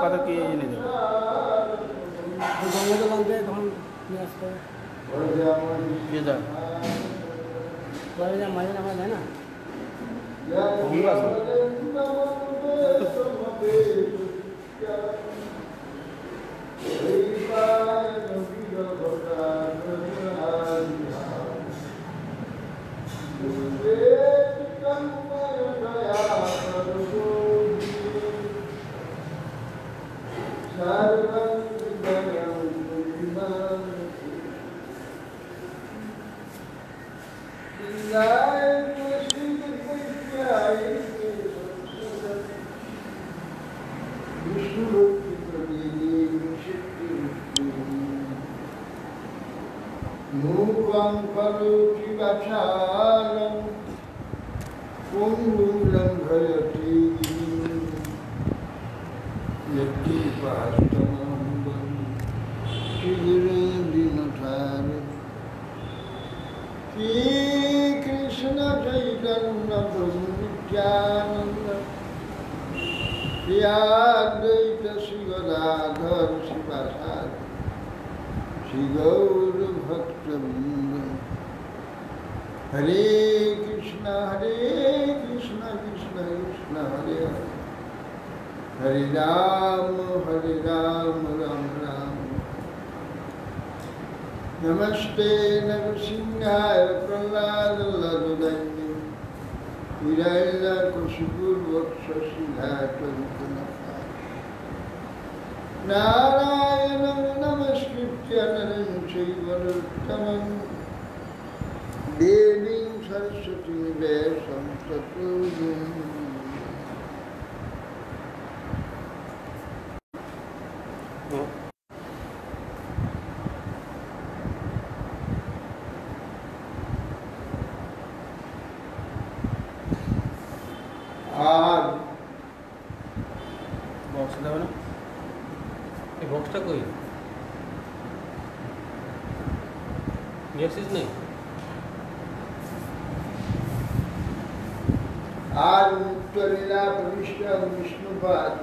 কত কি এনে দেবো মাঝে আমরা দেয় না नमस्ते नरसिंहाय प्रह्लादल्लदुदये हिरण्यकशिपुर्वक्षशिलात्वविघ्नः नारायणं नमस्कृत्य नरं चैव नरोत्तमं देवीं सरस्वतीं व्यासं ततो नहीं आज मुक्तलीला प्रविष्ट विष्णुपाद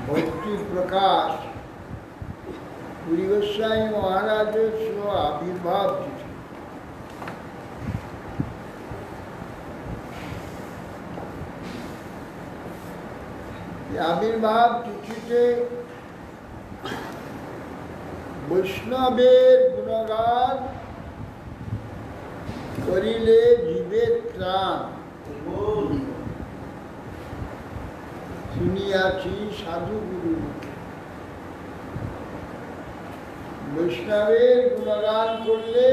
भक्ति प्रकाश पुरी गोस्वामी महाराज स्व आविर्भाव तिथि आविर्भाव तिथिते वैष्णवेर गुणगान करिले जीवेर त्राण শুনিয়াছি সাধু গুরু বৈষ্ণবের গুণগান করলে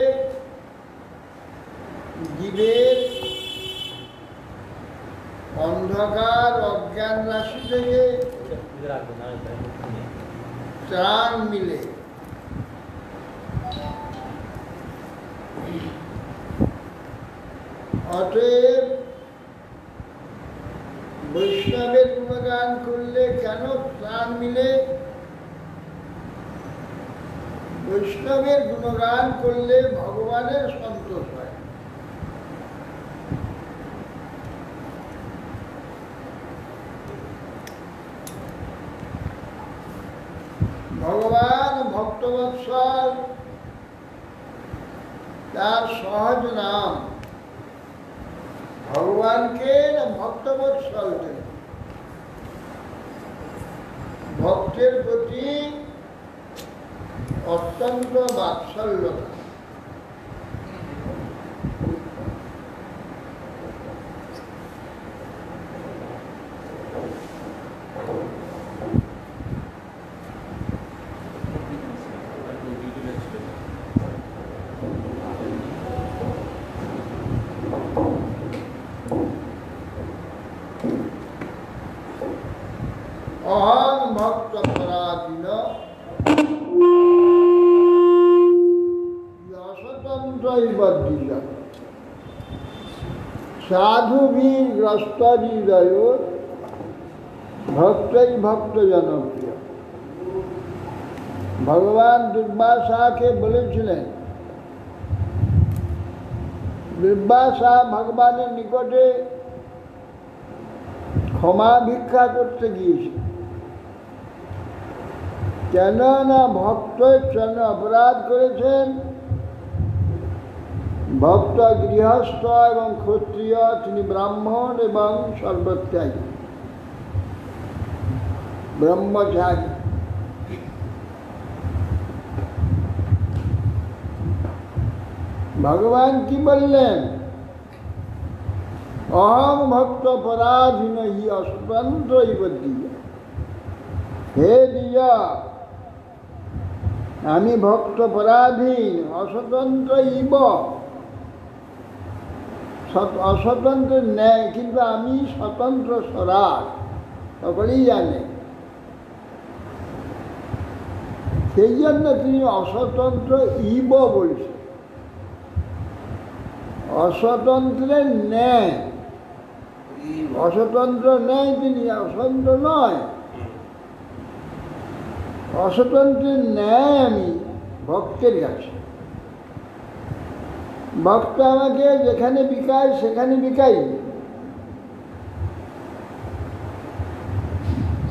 জীবের অন্ধকার অজ্ঞান রাশি থেকে ত্রাণ মিলে। অতএব বৈষ্ণবের গুণগান করলে কেন ত্রাণ মিলে? বৈষ্ণবের গুণগান করলে ভগবানের সন্তোষ হয়। ভগবান ভক্তবৎসল, তার সহজ নাম। ভগবানকে ভক্তবৎসল দেন, ভক্তের প্রতি অত্যন্ত বাৎসল্যতা। অহং ভক্ত পরাধীন অস্বতন্ত্র সাধুবীর গ্রস্তাদিদয় ভক্তই ভক্ত জনপ্রিয়। ভগবান দুর্বাসাকে বলেছিলেন, দুর্বাসা ভগবানের নিকটে ক্ষমা ভিক্ষা করতে গিয়েছে। কেন না ভক্তের জন্য অপরাধ করেছেন। ভক্ত গৃহস্থ এবং ক্ষত্রিয়, তিনি ব্রাহ্মণ এবং সর্বত্যাগী ব্রহ্মচারী। ভগবান কি বললেন? অহং ভক্ত পরাধীন হি অস্বতন্ত্র ইব দ্বিজ। হে দ্বিজ, আমি ভক্ত পরাধীন, অস্বতন্ত্র ইব, অস্বতন্ত্র নেয়, কিন্তু আমি স্বতন্ত্র স্বরাট, সকলেই জানে। সেই জন্য তিনি অস্বতন্ত্র ইব বলছেন। অস্বতন্ত্রের ন্যায়, অস্বতন্ত্র ন্যায় তিনি, অস্বতন্ত্র নয়। অস্বতন্ত্রের ন্যায় আমি ভক্তের কাছে। ভক্ত আমাকে যেখানে বিকায় সেখানে বিকাই।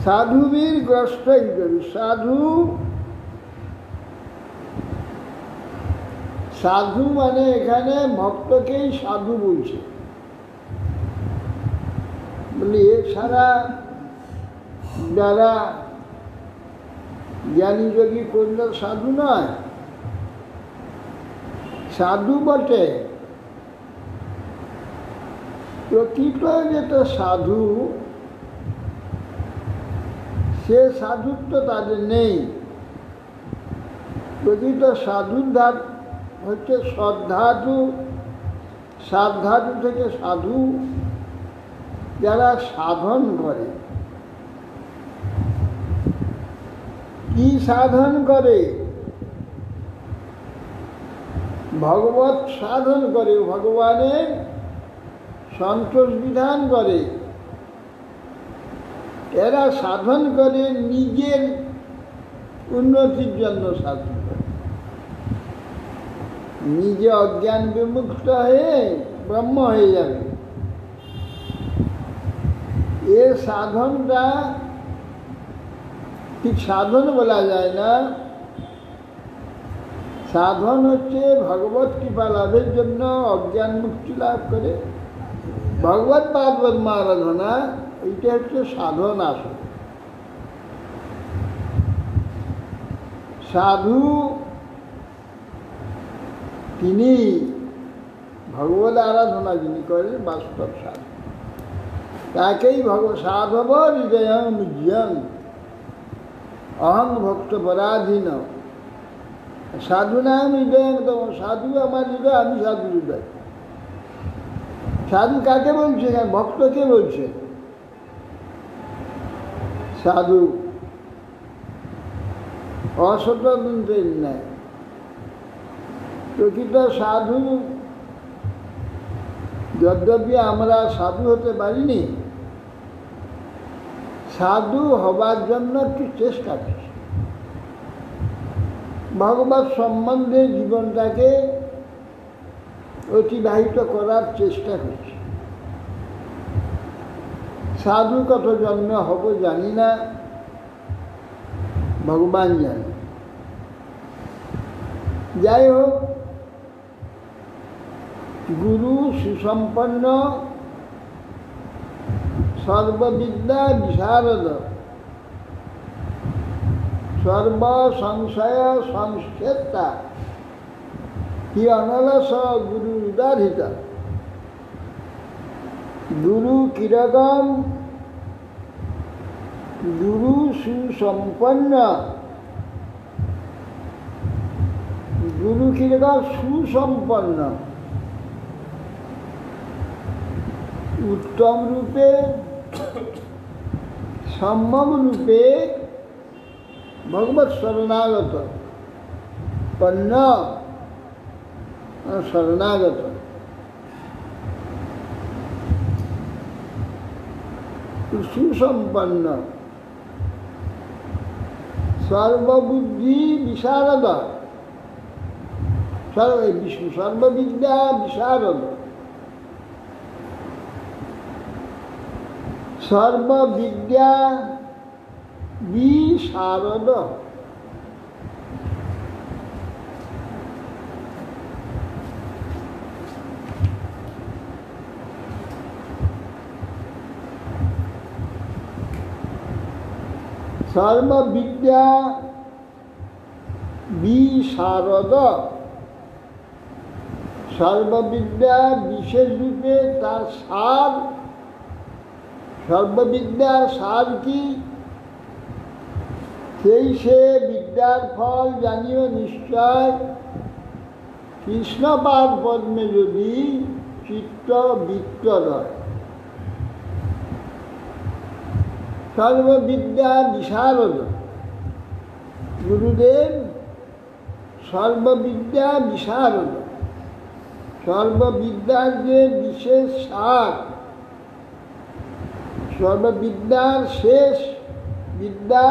সাধুবীর গ্রস্ত সাধু, সাধু মানে এখানে ভক্তকেই সাধু বলছে। বলি এছাড়া যারা জ্ঞানী যোগী করলে সাধু নয়, সাধু বটে। প্রকৃত যেটা সাধু, সে সাধুত্ব তাদের নেই। প্রকৃত সাধুর ধাত হচ্ছে সদ্ধাতু, সাধাতু থেকে সাধু, যারা সাধন করে। কি সাধন করে? ভগবত সাধন করে, ভগবানের সন্তোষ বিধান করে। এরা সাধন করে নিজের উন্নতির জন্য সাধন করে। নিজে অজ্ঞান বিমুক্ত হয়ে ব্রহ্ম হয়ে যাবে, এ সাধনটা ঠিক সাধন বলা যায় না। সাধন হচ্ছে ভগবত কৃপা লাভের জন্য অজ্ঞান মুক্তি লাভ করে ভগবত পাদপদ্ম আরাধনা, এইটা হচ্ছে সাধন। আসে সাধু তিনি ভগবত আরাধনা যিনি করেন, বাস্তব সাধু, তাকেই সাধব হৃদয়ং মুহ্যং অহং ভক্ত পরাধীন। সাধু নাম হৃদয়ং, সাধু আমার হৃদয়, আমি সাধু হৃদয়। সাধু কাকে বলছে? ভক্তকে বলছে সাধু। অস্বতন্ত্রের ন্যায় প্রকৃত সাধু, যদ্যপি আমরা সাধু হতে পারিনি, সাধু হবার জন্য একটু চেষ্টা করছি। ভগবত সম্বন্ধে জীবনটাকে অতিবাহিত করার চেষ্টা করছি। সাধু কত জন্ম হব জানি না, ভগবান জানে। যাই হোক, গুরু সুসম্পন্ন, সর্ববিদ্যা বিশারদ, সর্ব সংশয় সংস্কেতা, হি অনলস গুরু উদারিতা। গুরু কিরকম? গুরু সুসম্পন্ন। গুরু কিরকম? সুসম্পন্ন, উত্তম রূপে, সম্যক রূপে ভগবৎ শরণাগত, পন্ন শরণাগত। সুসম্পন্ন, সর্ববুদ্ধি বিশারদ, বিষ্ণু সর্ববিদ্যা বিশারদ, সর্ববিদ্যা বিশারদ। সর্ববিদ্যা বিশারদ, সর্ববিদ্যা বিশেষ রূপে তার সার। সর্ববিদ্যার সার কি? সেই সে বিদ্যার ফল জানিও নিশ্চয়, কৃষ্ণপাদ পদ্মে যদি চিত্ত বৃত্ত রয়। সর্ববিদ্যা বিশারদ, গুরুদেব সর্ববিদ্যা বিশারদ, সর্ববিদ্যার যে বিশেষ সার, সর্ববিদ্যার শেষ বিদ্যা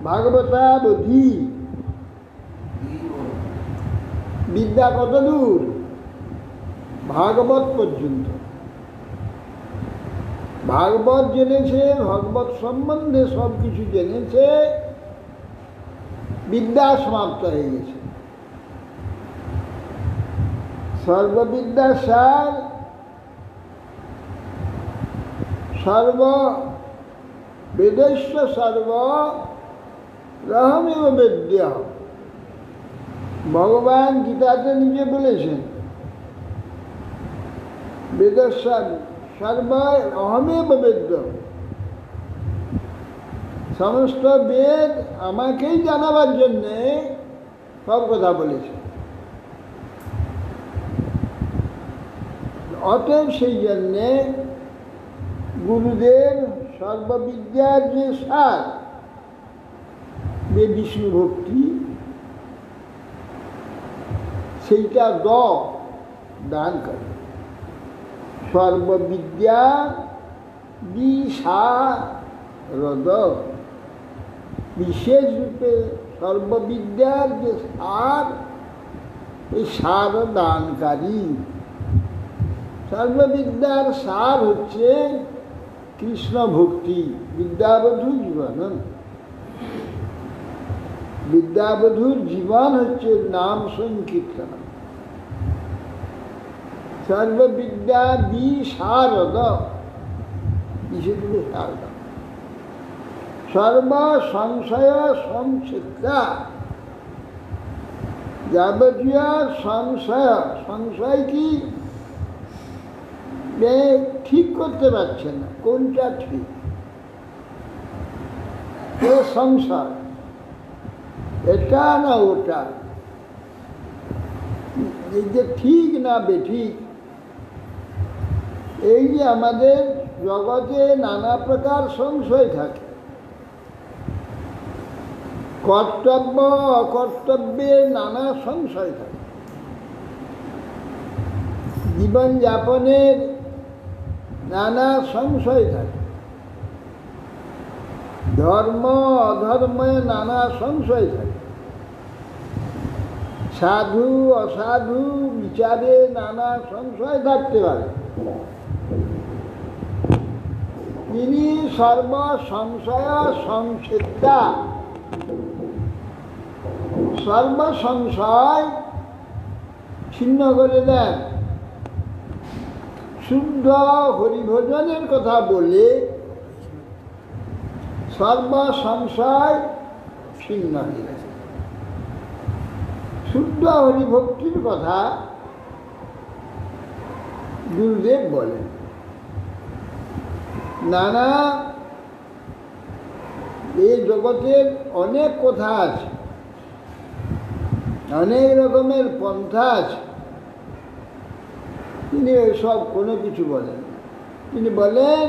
ভাগবতাবধি। বিদ্যা কত দূর? ভাগবত পর্যন্ত। ভাগবত জেনেছে, ভগবত সম্বন্ধে সব কিছু জেনেছে, বিদ্যা সমাপ্ত হয়ে গেছে। সর্ববিদ্যার সার সর্ব বেদস্য সর্ব রহমেব বেদ্য। ভগবান গীতাতে নিজে বলেছেন, বেদস্য সর্ব অহমেব বেদ্য, সমস্ত বেদ আমাকেই জানাবার জন্যে সব কথা বলেছে। অতএব সেই জন্যে গুরুদেব সর্ববিদ্যার যে সার, বিষ্ণু ভক্তি, সেইটা দান করে। সর্ববিদ্যা বিশারদ, বিশেষ রূপে সর্ববিদ্যার যে সার, এই সার দানকারী। সর্ববিদ্যার সার হচ্ছে কৃষ্ণ ভক্তি। বিদ্যাবধূ জীবন, বিদ্যাবধূর জীবন হচ্ছে নাম সংকীর্তন। সর্ববিদ্যা বিশারদ, বিশেষ শারদ, সর্ব সংশয় সংক্ষিপ্তা। যাবতীয় সংশয়, সংশয় কি? ঠিক করতে পারছে না কোনটা ঠিক, সংশয়, এটা না ওটা, এই যে ঠিক না বেঠিক। এই যে আমাদের জগতে নানা প্রকার সংশয় থাকে, কর্তব্য অকর্তব্যের নানা সংশয় থাকে, জীবনযাপনের নানা সংশয় থাকে, ধর্ম অধর্মে নানা সংশয় থাকে, সাধু অসাধু বিচারে নানা সংশয় থাকতে পারে। তিনি সর্ব সংশয় সংক্ষেপ্তা, সর্ব সংশয় ছিন্ন করে দেন। শুদ্ধ হরিভজনের কথা বলে সর্ব সংশয় ছিন্ন হয়ে গেছে। শুদ্ধ হরিভক্তির কথা গুরুদেব বলেন। নানা এই জগতের অনেক কথা আছে, অনেক রকমের পন্থা আছে, তিনি এসব কোনো কিছু বলেন। তিনি বলেন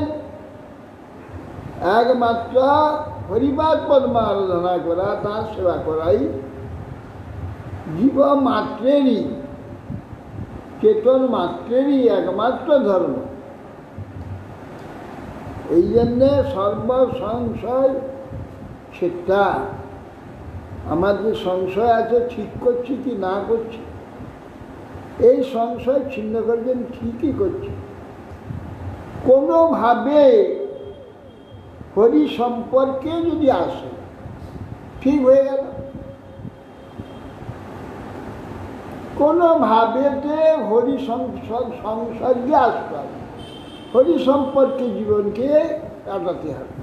একমাত্র হরিপাদ পদ্ম আরাধনা করা, তার সেবা করাই জীব মাত্রেরই, চেতন মাত্রেরই একমাত্র ধর্ম। এই জন্যে সর্বসংশয় সেটা আমার যে সংশয় আছে ঠিক করছি কি না করছি, এই সংশয় ছিন্ন করবেন ঠিকই করছি। কোনোভাবে হরি সম্পর্কে যদি আসে ঠিক হয়ে গেল। কোনোভাবেতে হরি সংসর্গে আসতে হবে, হরি সম্পর্কে জীবনকে কাটাতে হবে,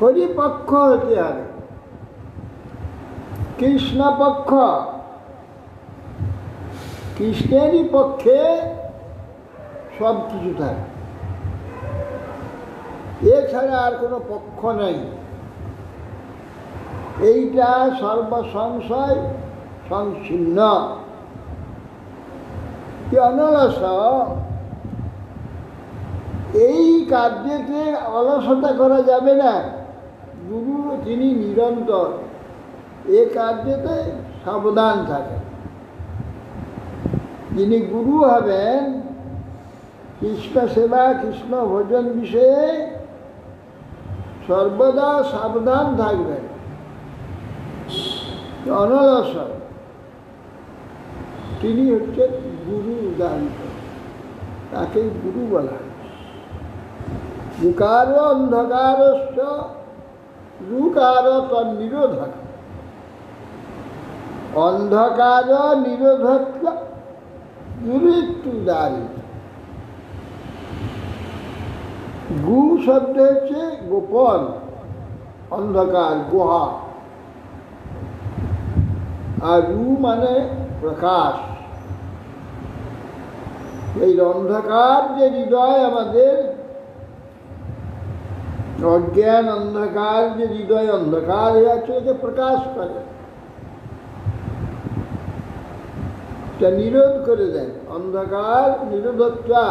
হরিপক্ষ হতে হবে, কৃষ্ণপক্ষ, কৃষ্ণেরই পক্ষে সব কিছু থাকে, এছাড়া আর কোনো পক্ষ নেই। এইটা সর্বসংশয় সংচ্ছিন্ন। কি অনলস, এই কার্যেতে অলসতা করা যাবে না। গুরু তিনি নিরন্তর এ কার্যেতে সাবধান থাকেন। যিনি গুরু হবেন কৃষ্ণ সেবা কৃষ্ণ ভজন বিষয়ে সর্বদা সাবধান থাকবেন, অনলস। তিনি হচ্ছেন গুরু উদাহরিত, তাকে গুরু বলা হয়। মুকার অন্ধকারস্য রুকার তন্নিরোধক, অন্ধকার নিরোধক গুরুদারিত। গু শব্দ হচ্ছে গোপন, অন্ধকার গুহা, আর রু মানে প্রকাশ। এই অন্ধকার যে হৃদয় আমাদের, অজ্ঞান অন্ধকার যে হৃদয় অন্ধকার হয়ে আছে, ওকে প্রকাশ করে, এটা নিরোধ করে দেন। অন্ধকার নিরোধতা,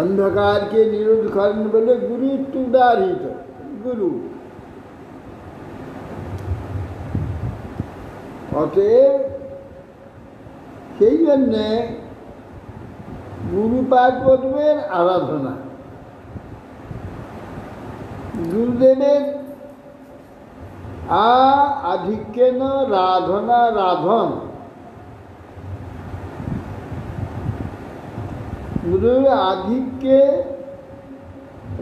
অন্ধকারকে নিরোধ করেন বলে গুরু উদাহরিত, গুরু। অতএব সেই জন্যে গুরুপাদ পদ্মের আরাধনা, গুরুদেবের আধিক্যেন রাধনা রাধন, গুরুর আধিক্যে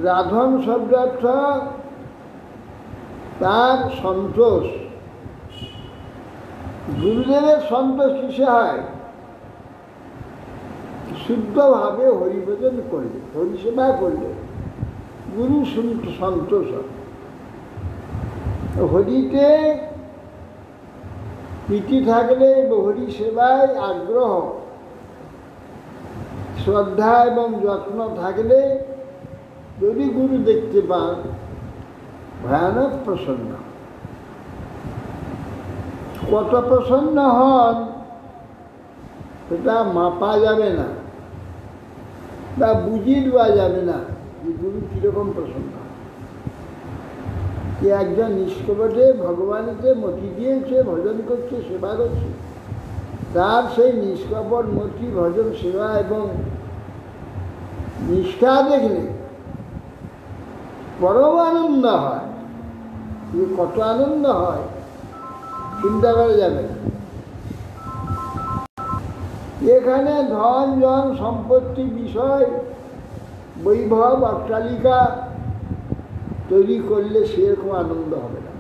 রাধন শব্দ অর্থ তার সন্তোষ। গুরুদেবের সন্তোষ কিসে হয়? শুদ্ধভাবে হরিভজন করলে, হরিসেবা করলে গুরু সন্তোষ। হরিতে প্রীতি থাকলে, হরি সেবায় আগ্রহ, শ্রদ্ধা এবং যত্ন থাকলে যদি গুরু দেখতে পান, ভয়ানক প্রসন্ন। কত প্রসন্ন হন সেটা মাপা যাবে না বা বুঝিয়ে দেওয়া যাবে না যে গুরু কীরকম প্রসন্ন। যে একজন নিষ্কপটে ভগবানকে মতি দিয়েছে, ভজন করছে, সেবা করছে, তার সেই নিষ্কপট মতি ভজন সেবা এবং নিষ্ঠা দেখলে পরম আনন্দ হয়। কত আনন্দ হয় চিন্তা করা যাবে না। এখানে ধন জন সম্পত্তি বিষয় বৈভব অট্টালিকা তৈরি করলে সেরকম আনন্দ হবে না।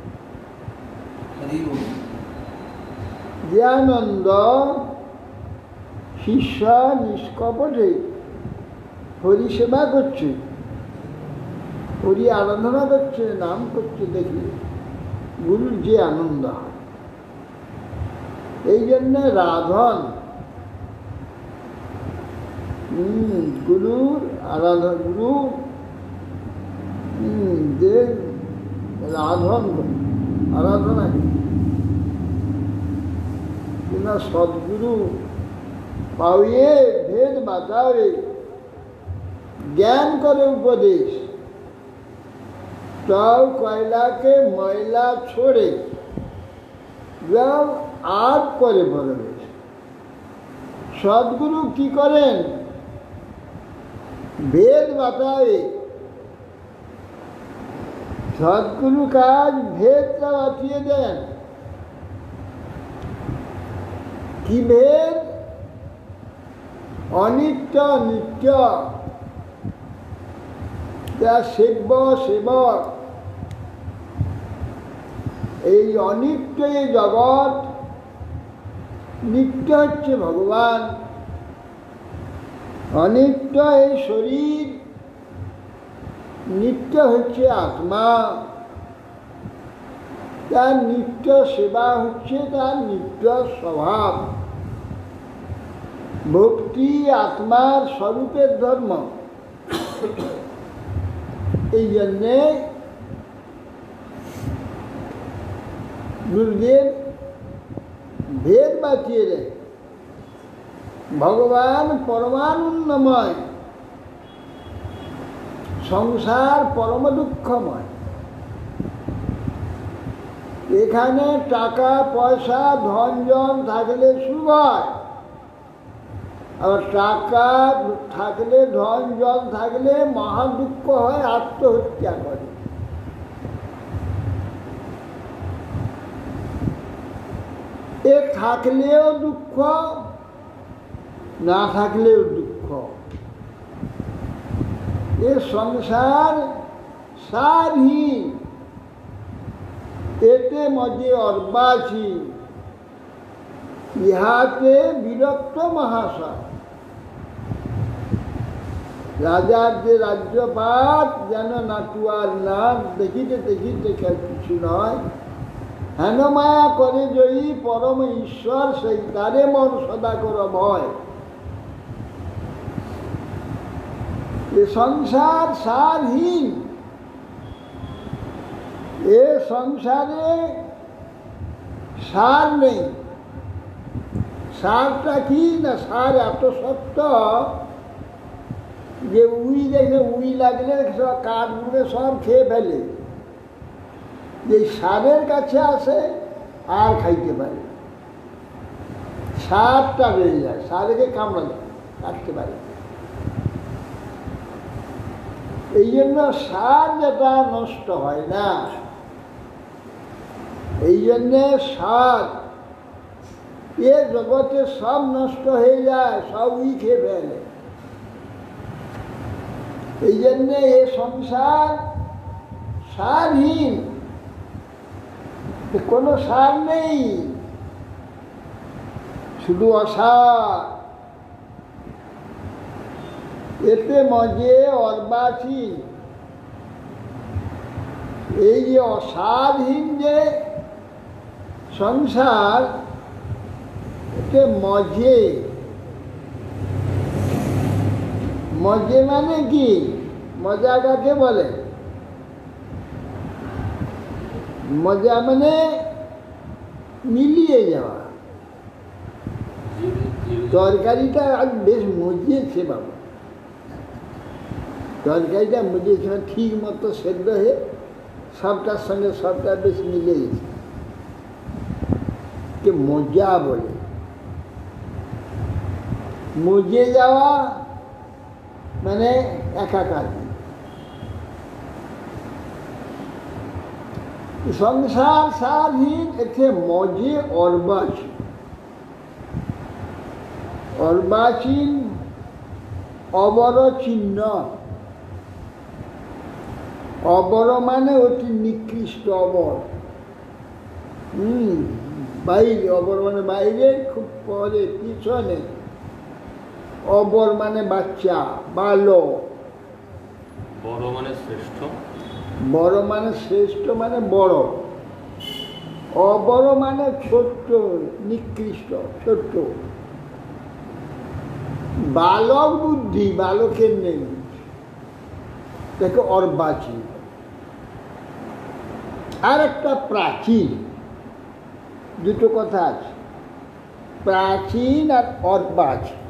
যে আনন্দ শিষ্য নিষ্কপটে হরিসেবা করছে, হরি আরাধনা করছে, নাম করছে, দেখলে গুরুর যে আনন্দ হয়। এই জন্য রাধন, গুরুর আরাধনা, গুরু যে রাধন আরাধনা কিনা সদ্গুরু পাওয়ে ভেদ বাতাবে, জ্ঞান করে উপদেশ, তাও কয়লাকে ময়লা ছোড়ে, যাও আর করে প্রবেশ। সদ্গুরু কি করেন? ভেদ বাতাবে, সদ্গুরু কাজ ভেদটা বাঁচিয়ে দেন। কি ভেদ? অনিত্য নিত্য, যা সেব্য সেবক। এই অনিত্য এই জগৎ, নিত্য হচ্ছে ভগবান। অনিত্য এই শরীর, নিত্য হচ্ছে আত্মা। তার নিত্য সেবা হচ্ছে তার নিত্য স্বভাব। ভক্তি আত্মার স্বরূপের ধর্ম। এই জন্যে গুরুদেব ভেদ বাঁচিয়ে দেয়। ভগবান পরমানন্দময়, সংসার পরম দুঃখময়। এখানে টাকা পয়সা ধন জন থাকলে সুখ হয়, আবার টাকা থাকলে ধন জন থাকলে মহা দুঃখ হয়, আত্মহত্যা করে। এ থাকলেও দুঃখ, না থাকলেও দুঃখ। এ সংসার সারহীন, এতে মজে অর্বাচী, ইহাতে বিরক্ত মহাশয়। রাজার যে রাজ্যপাট যেন নাটুয়ার নাম, দেখিতে দেখিতে কিছু নয়। হেন মায়া করে জয়ী পরম ঈশ্বর, সেই তারে মন সদা কর ভয়। এ সংসার সারহীন, এ সংসারে সার নেই। সারটা কি না, সার এত সত্য যে উই দেখে উই লাগলে সব কাঠগুলো সব খেয়ে ফেলে। যে সারের কাছে আসে আর খাইতে পারে, সারটা বেড়ে যায়, সারকে কামড়া যায়, কাটতে পারে। এই জন্য সার যেটা নষ্ট হয় না, এই জন্যে সার এ জগতে সব নষ্ট হয়ে যায়, সব উই খেয়ে ফেলে। এই জন্যে এ সংসার সারহীন, কোনো সার নেই, শুধু অসার। এতে মজে অর্বাচীন, এই যে অসারহীন যে সংসার, এতে মজে। মজে মানে কি? মজা কাকে বলে? মজা মানে মিলিয়ে যাওয়া। তরকারিটা আজ বেশ মজিয়েছে বাবা, তরকারিটা মজিয়েছে, ঠিক মতো সেদ্ধ হয়ে সবটার সঙ্গে সবটা বেশ মিলে গেছে, কে মজা বলে। মজে যাওয়া মানে একাকার। সংসার সারহীন, এতে মজে অর্বাচীন। অর্বাচীন অবর চিহ্ন। অবর মানে অতি নিকৃষ্ট অবর। বাইরে, অবর মানে বাইরে, খুব পরে পিছনে। অবর মানে বাচ্চা, বালক। বড় মানে শ্রেষ্ঠ। বড় মানে শ্রেষ্ঠ মানে বড়। অবর মানে ছোট্ট, নিকৃষ্ট, ছোট্ট। বালক বুদ্ধি, বালকের নেই, দেখো অর্বাচীন। আর একটা প্রাচীন, দুটো কথা আছে, প্রাচীন আর অর্বাচীন।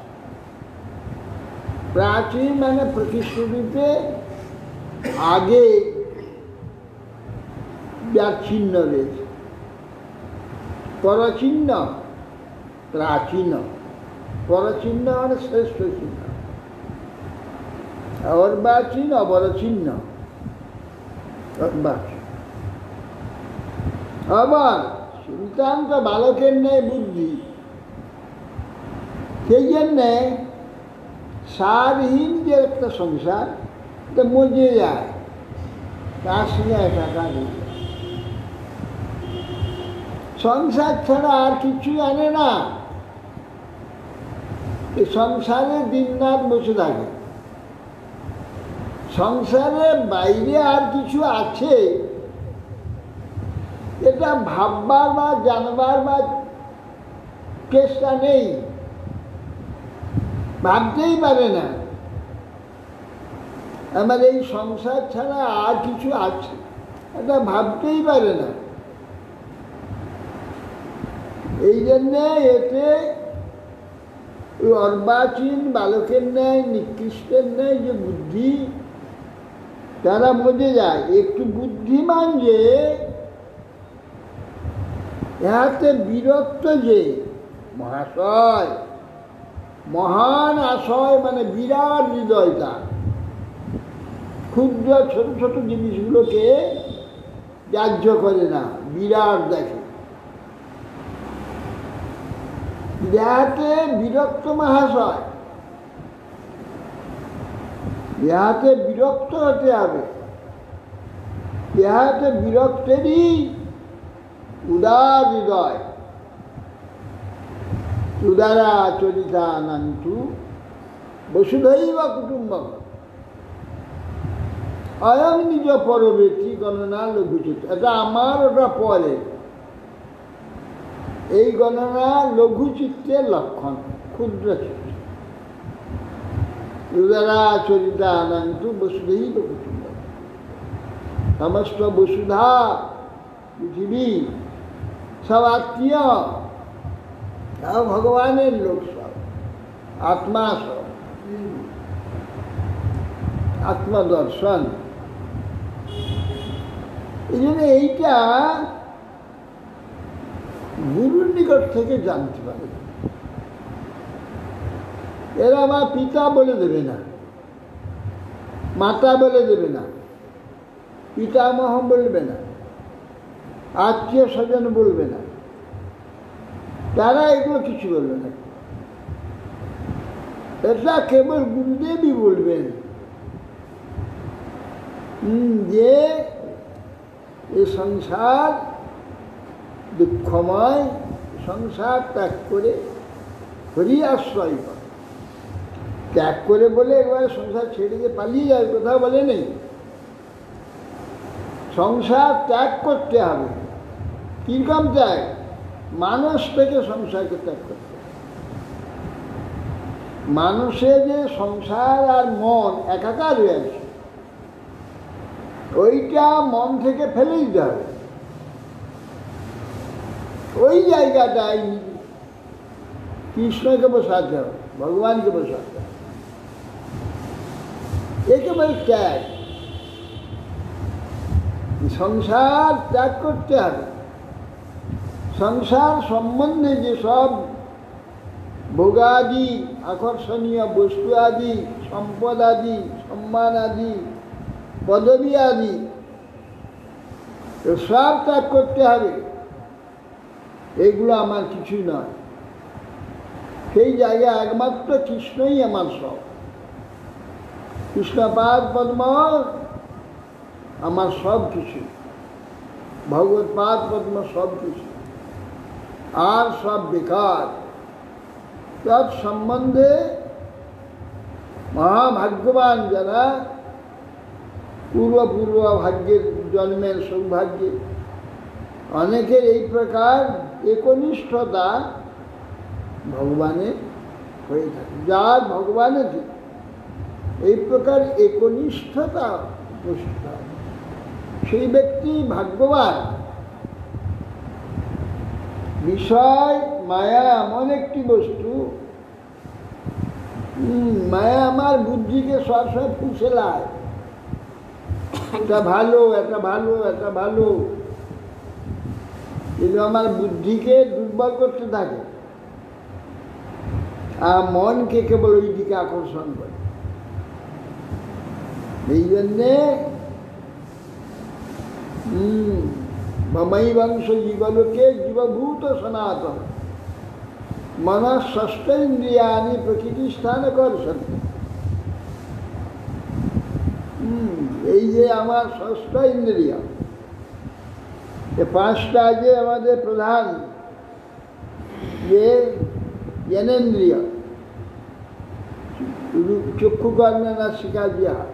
প্রাচীন মানে প্রতিশ্রুতিতে আগে যার চিহ্ন রয়েছে। পরচিহ্ন, প্রাচীন। পরচিহ্ন মানে শ্রেষ্ঠ চিহ্ন। অর্বাচীন অবরচিহ্ন। অর্বাচীন আবার নিতান্ত বালকের ন্যায় বুদ্ধি, সেই জন্যে সারহীন যে একটা সংসার, এটা মজে যায়, কার সঙ্গে টাকা নেই। সংসার ছাড়া আর কিছু আনে না। এই সংসারে দিনরাত বসে থাকে। সংসারের বাইরে আর কিছু আছে এটা ভাববার বা জানবার বা চেষ্টা নেই, ভাবতেই পারে না। আমার এই সংসার ছাড়া আর কিছু আছে এটা ভাবতেই পারে না। এই জন্যে এতে অর্বাচীন বালকের ন্যায় নিকৃষ্টের ন্যায় যে বুদ্ধি, তারা বোঝে যায়। একটু বুদ্ধিমান যে ইহাতে বিরক্ত যে মহাশয়, মহান আশয় মানে বিরাট হৃদয় তার, ক্ষুদ্র ছোট ছোট জিনিসগুলোকে গ্রাহ্য করে না, বিরাট দেখে। ইহাতে বিরক্ত মহাশয়, ইহাতে বিরক্ত হতে হবে। ইহাতে বিরক্তেরই উদার হৃদয়, উদারা চরিতানন্তু বসুধৈব কুটুম্বক অয়ং নিজ পরবেতি গণনা লঘুচিত। এটা আমার, ওটা পরে। এই গণনা লঘুচিত্তের লক্ষণ, ক্ষুদ্র চিত্ত। উদারা চরিতানন্তু বসুধৈব কুটুম্বক, সমস্ত বসুধা পৃথিবী সব আত্মীয়, সব ভগবানের লোক, সব আত্মা, সব আত্মদর্শন। এই জন্য এইটা গুরুর নিকট থেকে জানতে পারে। এরা আমার পিতা বলে দেবে না, মাতা বলে দেবে না, পিতামহ বলবে না, আত্মীয় স্বজন বলবে না, তারা এগুলো কিছু বলবে না। এটা কেবল গুরুদেবই বলবেন যে এ সংসার দুঃখময়, সংসার ত্যাগ করে হরি আশ্রয় করে। ত্যাগ করে বলে একবারে সংসার ছেড়ে দিয়ে পালিয়ে যায়, কোথাও বলে নেই। সংসার ত্যাগ করতে হবে। কিরকম ত্যাগ? মানুষ থেকে সংসারকে ত্যাগ করতে হবে। মানুষের যে সংসার আর মন একাকার হয়ে আছে, ওইটা মন থেকে ফেলে দিতে হবে। ওই জায়গাটাই কৃষ্ণকে বসাতে হবে, ভগবানকে বসাতে হবে। একেবারে ত্যাগ, সংসার ত্যাগ করতে হবে। সংসার সম্বন্ধে যেসব ভোগাদি, আকর্ষণীয় বস্তু আদি, সম্পদ আদি, সম্মান আদি, পদবী আদি, সব ত্যাগ করতে হবে। এইগুলো আমার কিছুই নয়। সেই জায়গায় একমাত্র কৃষ্ণই আমার সব। কৃষ্ণপাদ পদ্ম আমার সব কিছু, ভগবত পাদ পদ্ম সব কিছু, আর সব বেকার। তৎ সম্বন্ধে মহাভাগ্যবান যারা, পূর্ব ভাগ্যের জন্মের সৌভাগ্যে, অনেকের এই প্রকার একনিষ্ঠতা ভগবানের হয়ে থাকে। যার ভগবানের এই প্রকার একনিষ্ঠতা উপস্থিত হয়, সেই ব্যক্তি ভাগ্যবান। বিষয় মায়া এমন একটি বস্তু, মায়া আমার বুদ্ধিকে সবসময় ফুসেলায়, এটা ভালো, এটা ভালো, এটা ভালো, কিন্তু আমার বুদ্ধিকে দুর্বল করতে থাকে, আর মনকে কেবল ওই দিকে আকর্ষণ করে। এই জন্যে ममैवंश जीवलोके जीवभूत सनातन मन षष्ठेन्द्रियाणि प्रकृति स्थान कर्षन्ति। এই যে আমার ষষ্ঠ ইন্দ্রিয়, এই পাঁচটা যে আমাদের প্রধান যে জ্ঞানেন্দ্রিয়, চক্ষু কর্ণ নাসিকা জিহ্বা,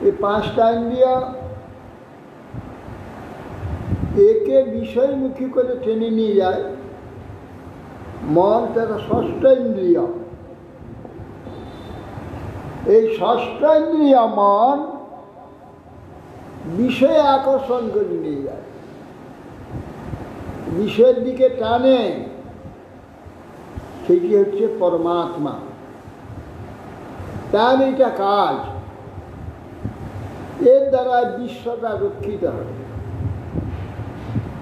এই পাঁচটা ইন্দ্রিয় একে বিষয়মুখী করে টেনে নিয়ে যায়। মন তার ষষ্ঠ ইন্দ্রিয়, এই ষষ্ঠ ইন্দ্রিয় মন বিষয়ে আকর্ষণ করে নিয়ে যায়, বিষয়ের দিকে টানে। সেটি হচ্ছে পরমাত্মা, তার এইটা কাজ। এর দ্বারা বিশ্বটা রক্ষিত হবে।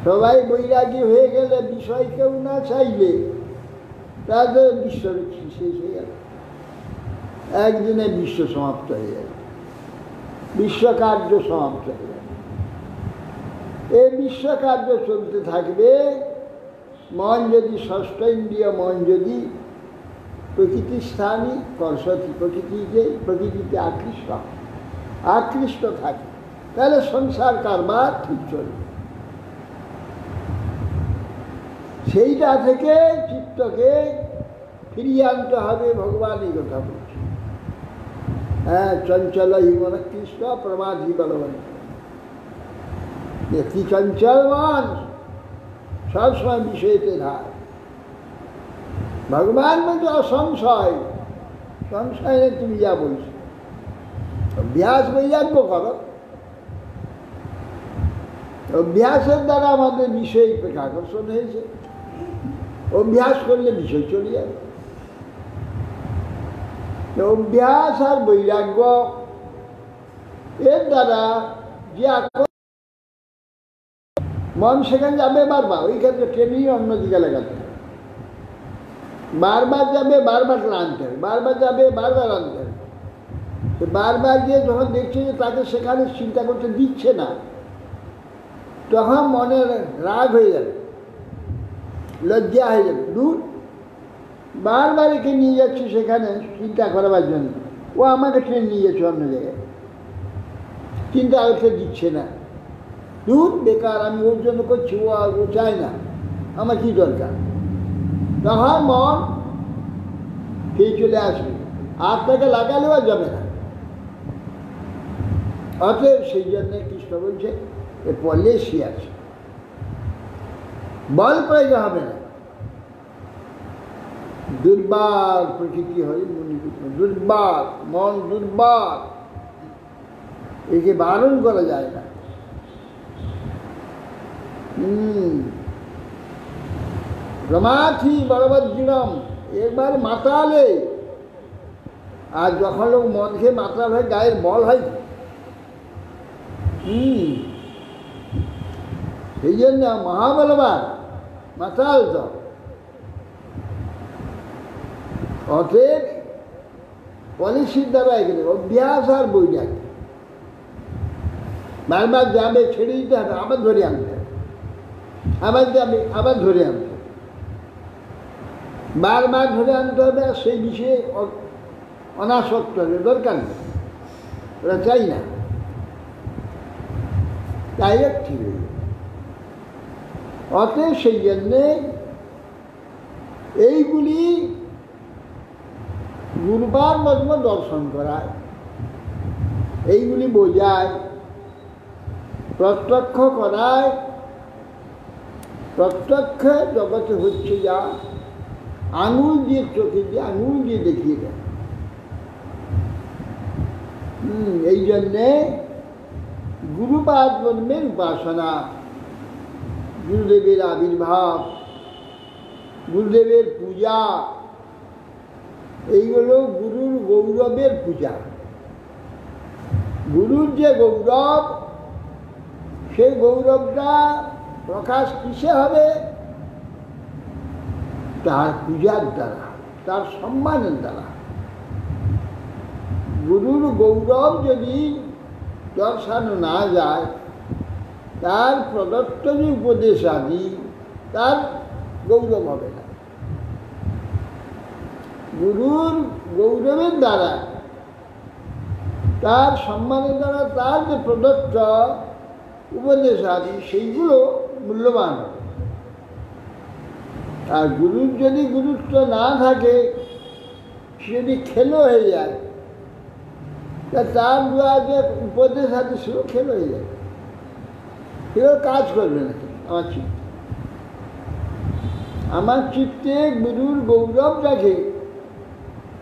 সবাই বৈরাগী হয়ে গেলে, বিষয় কেউ না চাইলে, তাদের বিশ্ব শেষ হয়ে গেল। একদিনে বিশ্ব সমাপ্ত হয়ে যাবে, বিশ্বকার্য সমাপ্ত হয়ে যাবে। এই বিশ্বকার্য চলতে থাকবে। মন যদি ষষ্ঠ ইন্দ্রিয় মন যদি প্রকৃতির স্থানই কর্ষতি, প্রকৃতিতে আকৃষ্ট থাকে, তাহলে সংসার কারবার ঠিক চলবে। সেইটা থেকে চিত্তকে ফিরিয়ে আনতে হবে। ভগবান এই কথা বলছে, হ্যাঁ, চঞ্চল হিমন কৃষ্ণ প্রমাধি বলবান। একটি চঞ্চল মন সবসময় বিষয়তে ধার। ভগবান বলছে অসংশয়, সংশয় নেই। তুমি যা বলছো, অভ্যাস বৈরাগ্য করো। অভ্যাসের দ্বারা আমাদের বিষয় আকর্ষণ হয়েছে। অভ্যাস করলে বিষয় চলে যাবে। অভ্যাস আর বৈরাগ্য এর দ্বারা যে মন সেখানে যাবে বারবার, ওই ক্ষেত্রে ট্রেনিং অন্যদিকে লাগাতে হবে। বারবার যাবে, বারবার আনতে হবে, বারবার যাবে, বারবার আনতে হবে। বারবার গিয়ে যখন দেখছে যে তাকে সেখানে চিন্তা করতে দিচ্ছে না, তখন মনের রাগ হয়ে যাবে, লজ্জা হয়ে যাবে। দূর, বারবার একে নিয়ে যাচ্ছি সেখানে চিন্তা করাবার জন্য, ও আমাকে ট্রেন নিয়ে যাচ্ছে অন্য জায়গায়, চিন্তা করতে দিচ্ছে না। দূর, বেকার, আমি ওর জন্য করছি, ও চায় না, আমার কি দরকার। তখন মন ফিরে চলে আসবে, আর তাকে লাগালেও যাবে না। অতএব সেই জন্যে কৃষ্ণ বলছে এ পলেশি আছে, বল প্রয়োজন হবে না। দুর্বার প্রকৃতি হয় মুনিপুত্র, দুর্বার মন, দুর্বার, একে বারণ করা যায় না। রমাথি বলবদ্দীনম, একবার মাতালে। আর যখন লোক মদ খেয়ে মাতাল হয়, গায়ের বল হয়। সেই জন্য মহাবলবান মাতাল তো। অতএব পলিসির দ্বারা এখানে অভ্যাস আর বৈরাগ্য। বারবার যাবে, ছেড়ে দিতে হবে, আবার ধরে আনতে হবে, আবার যাবে, আবার ধরে আনতে হবে, বারবার ধরে আনতে হবে। আর সেই বিষয়ে অনাসক্ত হবে, দরকার নেই, ওরা চাই না, তাই ঠিক হয়ে যাবে। অতএব সেই জন্যে এইগুলি গুরুবার মর্ম দর্শন করায়, এইগুলি বোঝায়, প্রত্যক্ষ করায়। প্রত্যক্ষ জগতে হচ্ছে যা আঙুল দিয়ে, চোখে দিয়ে আঙুল দিয়ে দেখিয়ে দেয়। এই জন্যে গুরুপাদ ব্রহ্মের উপাসনা, গুরুদেবের আবির্ভাব, গুরুদেবের পূজা, এইগুলো গুরুর গৌরবের পূজা। গুরুর যে গৌরব, সেই গৌরবটা প্রকাশ কিসে হবে? তার পূজার দ্বারা, তার সম্মানের দ্বারা। গুরুর গৌরব যদি দর্শানো না যায়, তার প্রদত্ত যে উপদেশ আদি তার গৌরব হবে না। গুরুর গৌরবের দ্বারা, তার সম্মানের দ্বারা তার যে প্রদত্ত উপদেশ আদি সেইগুলো মূল্যবান হবে। আর গুরুর যদি গুরুত্ব না থাকে, সে যদি খেলো হয়ে যায়, তা তার দেওয়া যে উপদেশ আদি সেও খেলো হয়ে যায়, সেও কাজ করবে না। আমার চিত্তে গুরুর গৌরবটাকে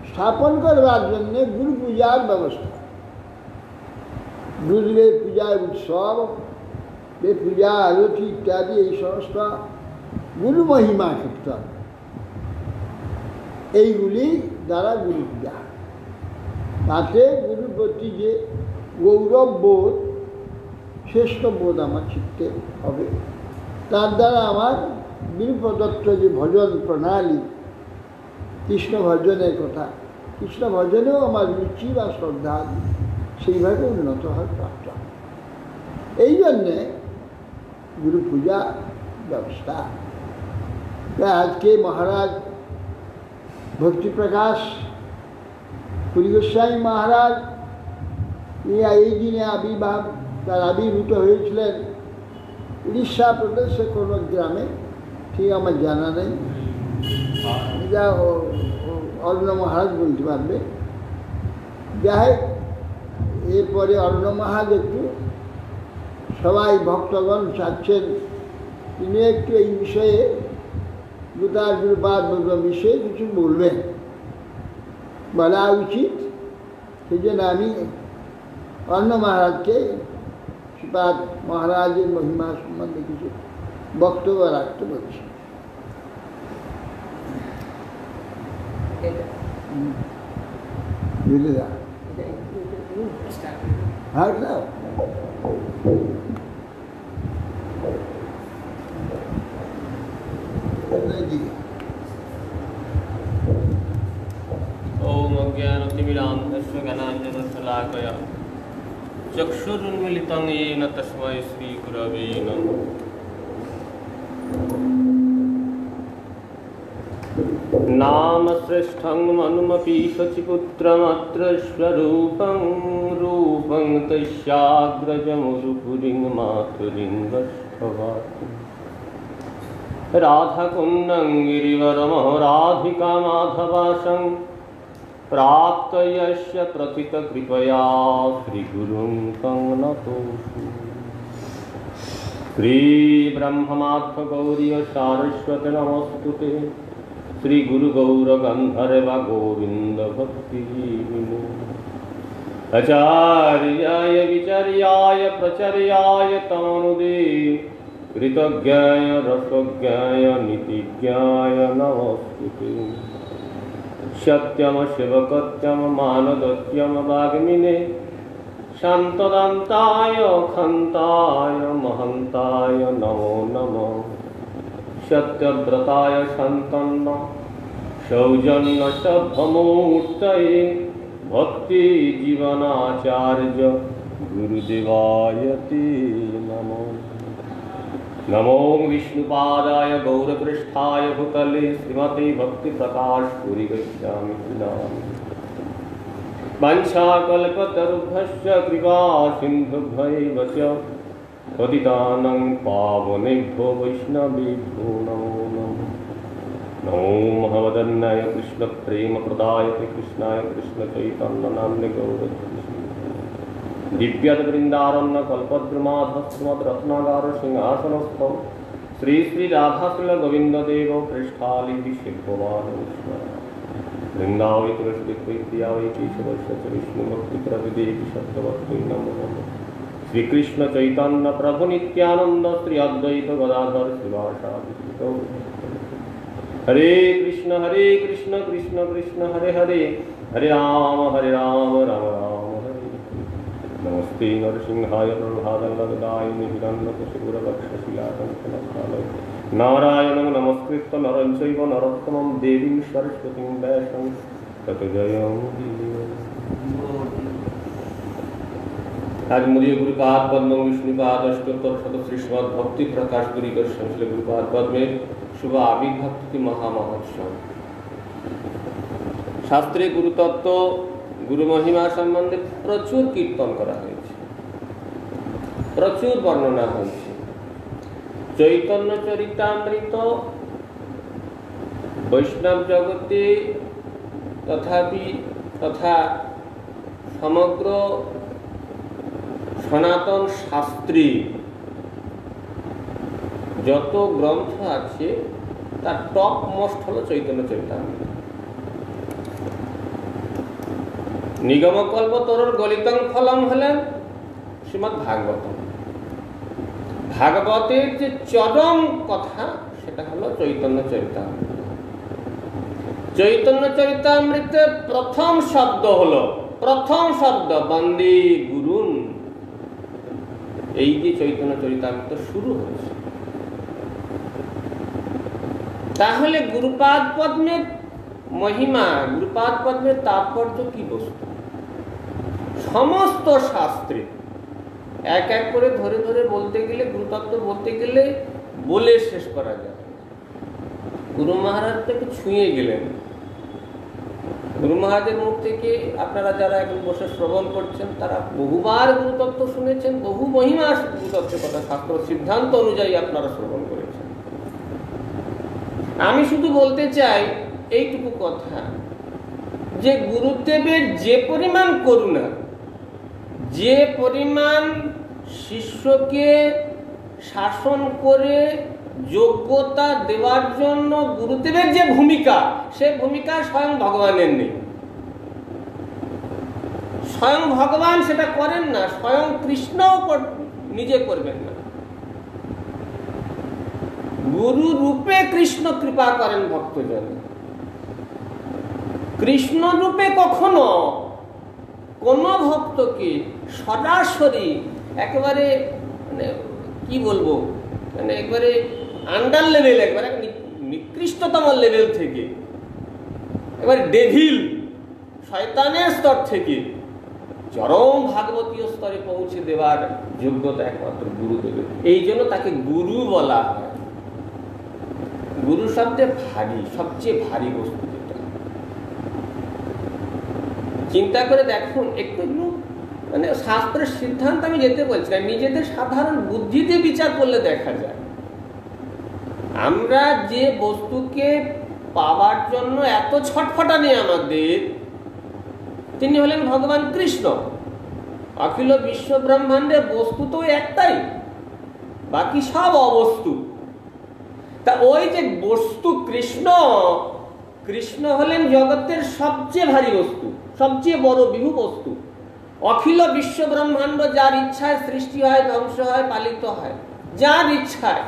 স্থাপন করবার জন্য গুরু পূজার ব্যবস্থা, গুরুদেব পূজার উৎসব, পূজা আরতি ইত্যাদি এই সমস্ত গুরু মহিমা কীর্তন, এইগুলি দ্বারা গুরু পূজা। তাতে গুরুর প্রতি যে গৌরব বোধ, শ্রেষ্ঠ বোধ আমার চিত্তে হবে। তার দ্বারা আমার গুরু প্রদত্ত যে ভজন প্রণালী, কৃষ্ণ ভজনের কথা, কৃষ্ণ ভজনেও আমার রুচি বা শ্রদ্ধা সেইভাবে উন্নত হয়, প্রাপ্ত হয়। এই জন্যে গুরু পূজা ব্যবস্থা। আজকে মহারাজ ভক্তিপ্রকাশ পুরী গোস্বামী মহারাজ এই দিনে তার আবির্ভূত হয়েছিলেন উড়িষ্যা প্রদেশে কোনো গ্রামে, ঠিক আমার জানা নেই, যা অরণ্য মহারাজ বলতে পারবে। যাই এরপরে অরণ্য মহারাজ একটু সবাই ভক্তগণ চাচ্ছেন তিনি একটু এই বিষয়ে গীতার গুরুপাদ বিষয়ে কিছু বলবেন, বলা উচিত। সেই জন্য আমি অরণ্য মহারাজকে শ্রীপাদ মহারাজের মহিমা সম্বন্ধে কিছু বক্তব্য রাখতে বলছি। বুঝলে যা হ্যাঁ না ओम अज्ञानतिमिरान्धस्य ज्ञानाञ्जनशलाकया चक्षुरुन्मीलितं येन तस्मै श्रीगुरवे नमः। नाम श्रेष्ठं मनुमपि शचिपुत्रमत्र स्वरूपं रूपं तस्याग्रजमुरुपुरीं मातुरीं वष्टवाति राधाकुन्दं गिरिवरमः राधिका माधवासं प्राप्त यस्य प्रथितकृपया श्रीगुरुं तं नतोऽस्मि। श्रीब्रह्ममाध्वगौरीय सारस्वती नमस्तुते श्रीगुरुगौरगन्धर्व गोविन्द भक्तिजीविने आचार्याय विचर्याय प्रचर्याय तमनुदे कृतज्ञाय रसज्ञाय नीतिज्ञाय नमस्तुते। सत्यम शिवकत्यम मानदत्यम वाग्मिने शान्तदान्ताय खन्ताय महन्ताय नमो नमः। सत्यव्रताय सन्तन्न सौजन्य सभमूर्तये भक्ति जीवनाचार्य गुरुदेवाय ते नमः। नमो विष्णुपादाय गौरपृष्ठाय भूतले श्रीमते भक्तिप्रकाश पुरी गच्छामि नाम। वंशाकल्पतरुभ्यश्च कृपा सिन्धुभ्यैव च पतितानां पावनेभ्यो वैष्णवेभ्यो नमो नमः। नमो महवदन्नाय कृष्णप्रेमप्रदायते कृष्णाय कृष्णचैतन्यनाम्ने गौरहरे दिव्यवृन्दारण्यकल्पद्रुमाधस्मद्रत्नागार सिंहासनस्थौ श्री श्री राधाकुलगोविन्ददेव पृष्ठालिभिषेभवान् वृन्दावै तुलसीप्रिया वै केशवस्य च विष्णुभक्तिप्रविदेवी शब्दवत्यै नमो नमः। श्री कृष्ण चैतन्य प्रभु नित्यानंद श्री अद्वैत गदाधर श्रीवासादि हरे कृष्ण कृष्ण कृष्ण हरे हरे हरे राम राम राम हरे। नमस्ते नरसिंहाय प्रभादलदायिनि हिरण्यकशिपुरवक्षशिलाकङ्कणस्थालय नारायणं नमस्कृत्य नरं चैव नरोत्तमं देवीं सरस्वतीं व्यासं ततो जयमुदीरये। आज मुझे गुरुपाद पद्म विष्णुपाद अष्टोत्तर शतश्री श्रीमद भक्ति प्रकाश गुरुकर संश्लेष गुरुपाद पद में शुभ आविर्भक्ति महामहोत्सव। शास्त्रे गुरुतत्व गुरु महिमा सम्बन्धे प्रचुर कीर्तन करा हয়েছে, प्रचुर वर्णना হয়েছে। चैतन्य चरितामृत वैष्णव जगते तथा समग्र सनातन शास्त्रे যত গ্রন্থ আছে তার টপ মোস্ট হলো চৈতন্য চরিতামৃত। নিগম কল্পতরুর গলিতং ফলম হলেন শ্রীমদ্ ভাগবতম। ভাগবতের যে চরম কথা সেটা হলো চৈতন্য চরিতামৃত। চৈতন্য চরিতামৃতের প্রথম শব্দ বন্দে গুরুন। এই যে চৈতন্য চরিতামৃত শুরু হয়েছে, তাহলে গুরুপাদ পদ্মের মহিমা, গুরুপাদ পদ্মের তাৎপর্য কি বস্তু? সমস্ত শাস্ত্রে এক এক করে ধরে ধরে বলতে গেলে, গুরুতত্ত্ব বলতে গেলে বলে শেষ করা যাবে। গুরু মহারাজটাকে ছুঁয়ে গেলেন। গুরু মহারাজের মুখ থেকে আপনারা যারা এখন বসে শ্রবণ করছেন তারা বহুবার গুরুতত্ত্ব শুনেছেন, বহু মহিমা গুরুতত্ত্বের কথা শাস্ত্র সিদ্ধান্ত অনুযায়ী আপনারা শ্রবণ করেছেন। আমি শুধু বলতে চাই এইটুকু কথা যে গুরুদেবের যে পরিমাণ করুণা, যে পরিমাণ শিষ্যকে শাসন করে যোগ্যতা দেওয়ার জন্য গুরুদেবের যে ভূমিকা, সে ভূমিকা স্বয়ং ভগবানের নেই। স্বয়ং ভগবান সেটা করেন না, স্বয়ং কৃষ্ণও নিজে করবেন না। গুরু রূপে কৃষ্ণ কৃপা করেন ভক্তজন। কৃষ্ণ রূপে কখনো কোন ভক্তকে সরাসরি একেবারে মানে কি বলবো, মানে একবারে আন্ডার লেভেল, একবারে নিকৃষ্টতম লেভেল থেকে, এবারে ডেভিল শয়তানের স্তর থেকে চরম ভাগবতীয় স্তরে পৌঁছে দেওয়ার যোগ্যতা একমাত্র গুরুদেবের। এই জন্য তাকে গুরু বলা হয়। গুরু শব্দে ভারী, সবচেয়ে ভারী বস্তু যেটা। চিন্তা করে দেখুন একটু, মানে শাস্ত্রের সিদ্ধান্ত আমি যেতে বলছি না, নিজেদের সাধারণ বুদ্ধিতে বিচার করলে দেখা যায় আমরা যে বস্তুকে পাওয়ার জন্য এত ছটফটানি আমাদের, তিনি হলেন ভগবান কৃষ্ণ। অখিল বিশ্ব ব্রহ্মাণ্ডের বস্তু তো একটাই, বাকি সব অবস্তু। তা ওই যে বস্তু কৃষ্ণ, কৃষ্ণ হলেন জগতের সবচেয়ে ভারী বস্তু, সবচেয়ে বড় বিভু বস্তু। অখিল বিশ্ব ব্রহ্মাণ্ড যার ইচ্ছায় সৃষ্টি হয়, ধ্বংস হয়, পালিত হয়, যার ইচ্ছায়।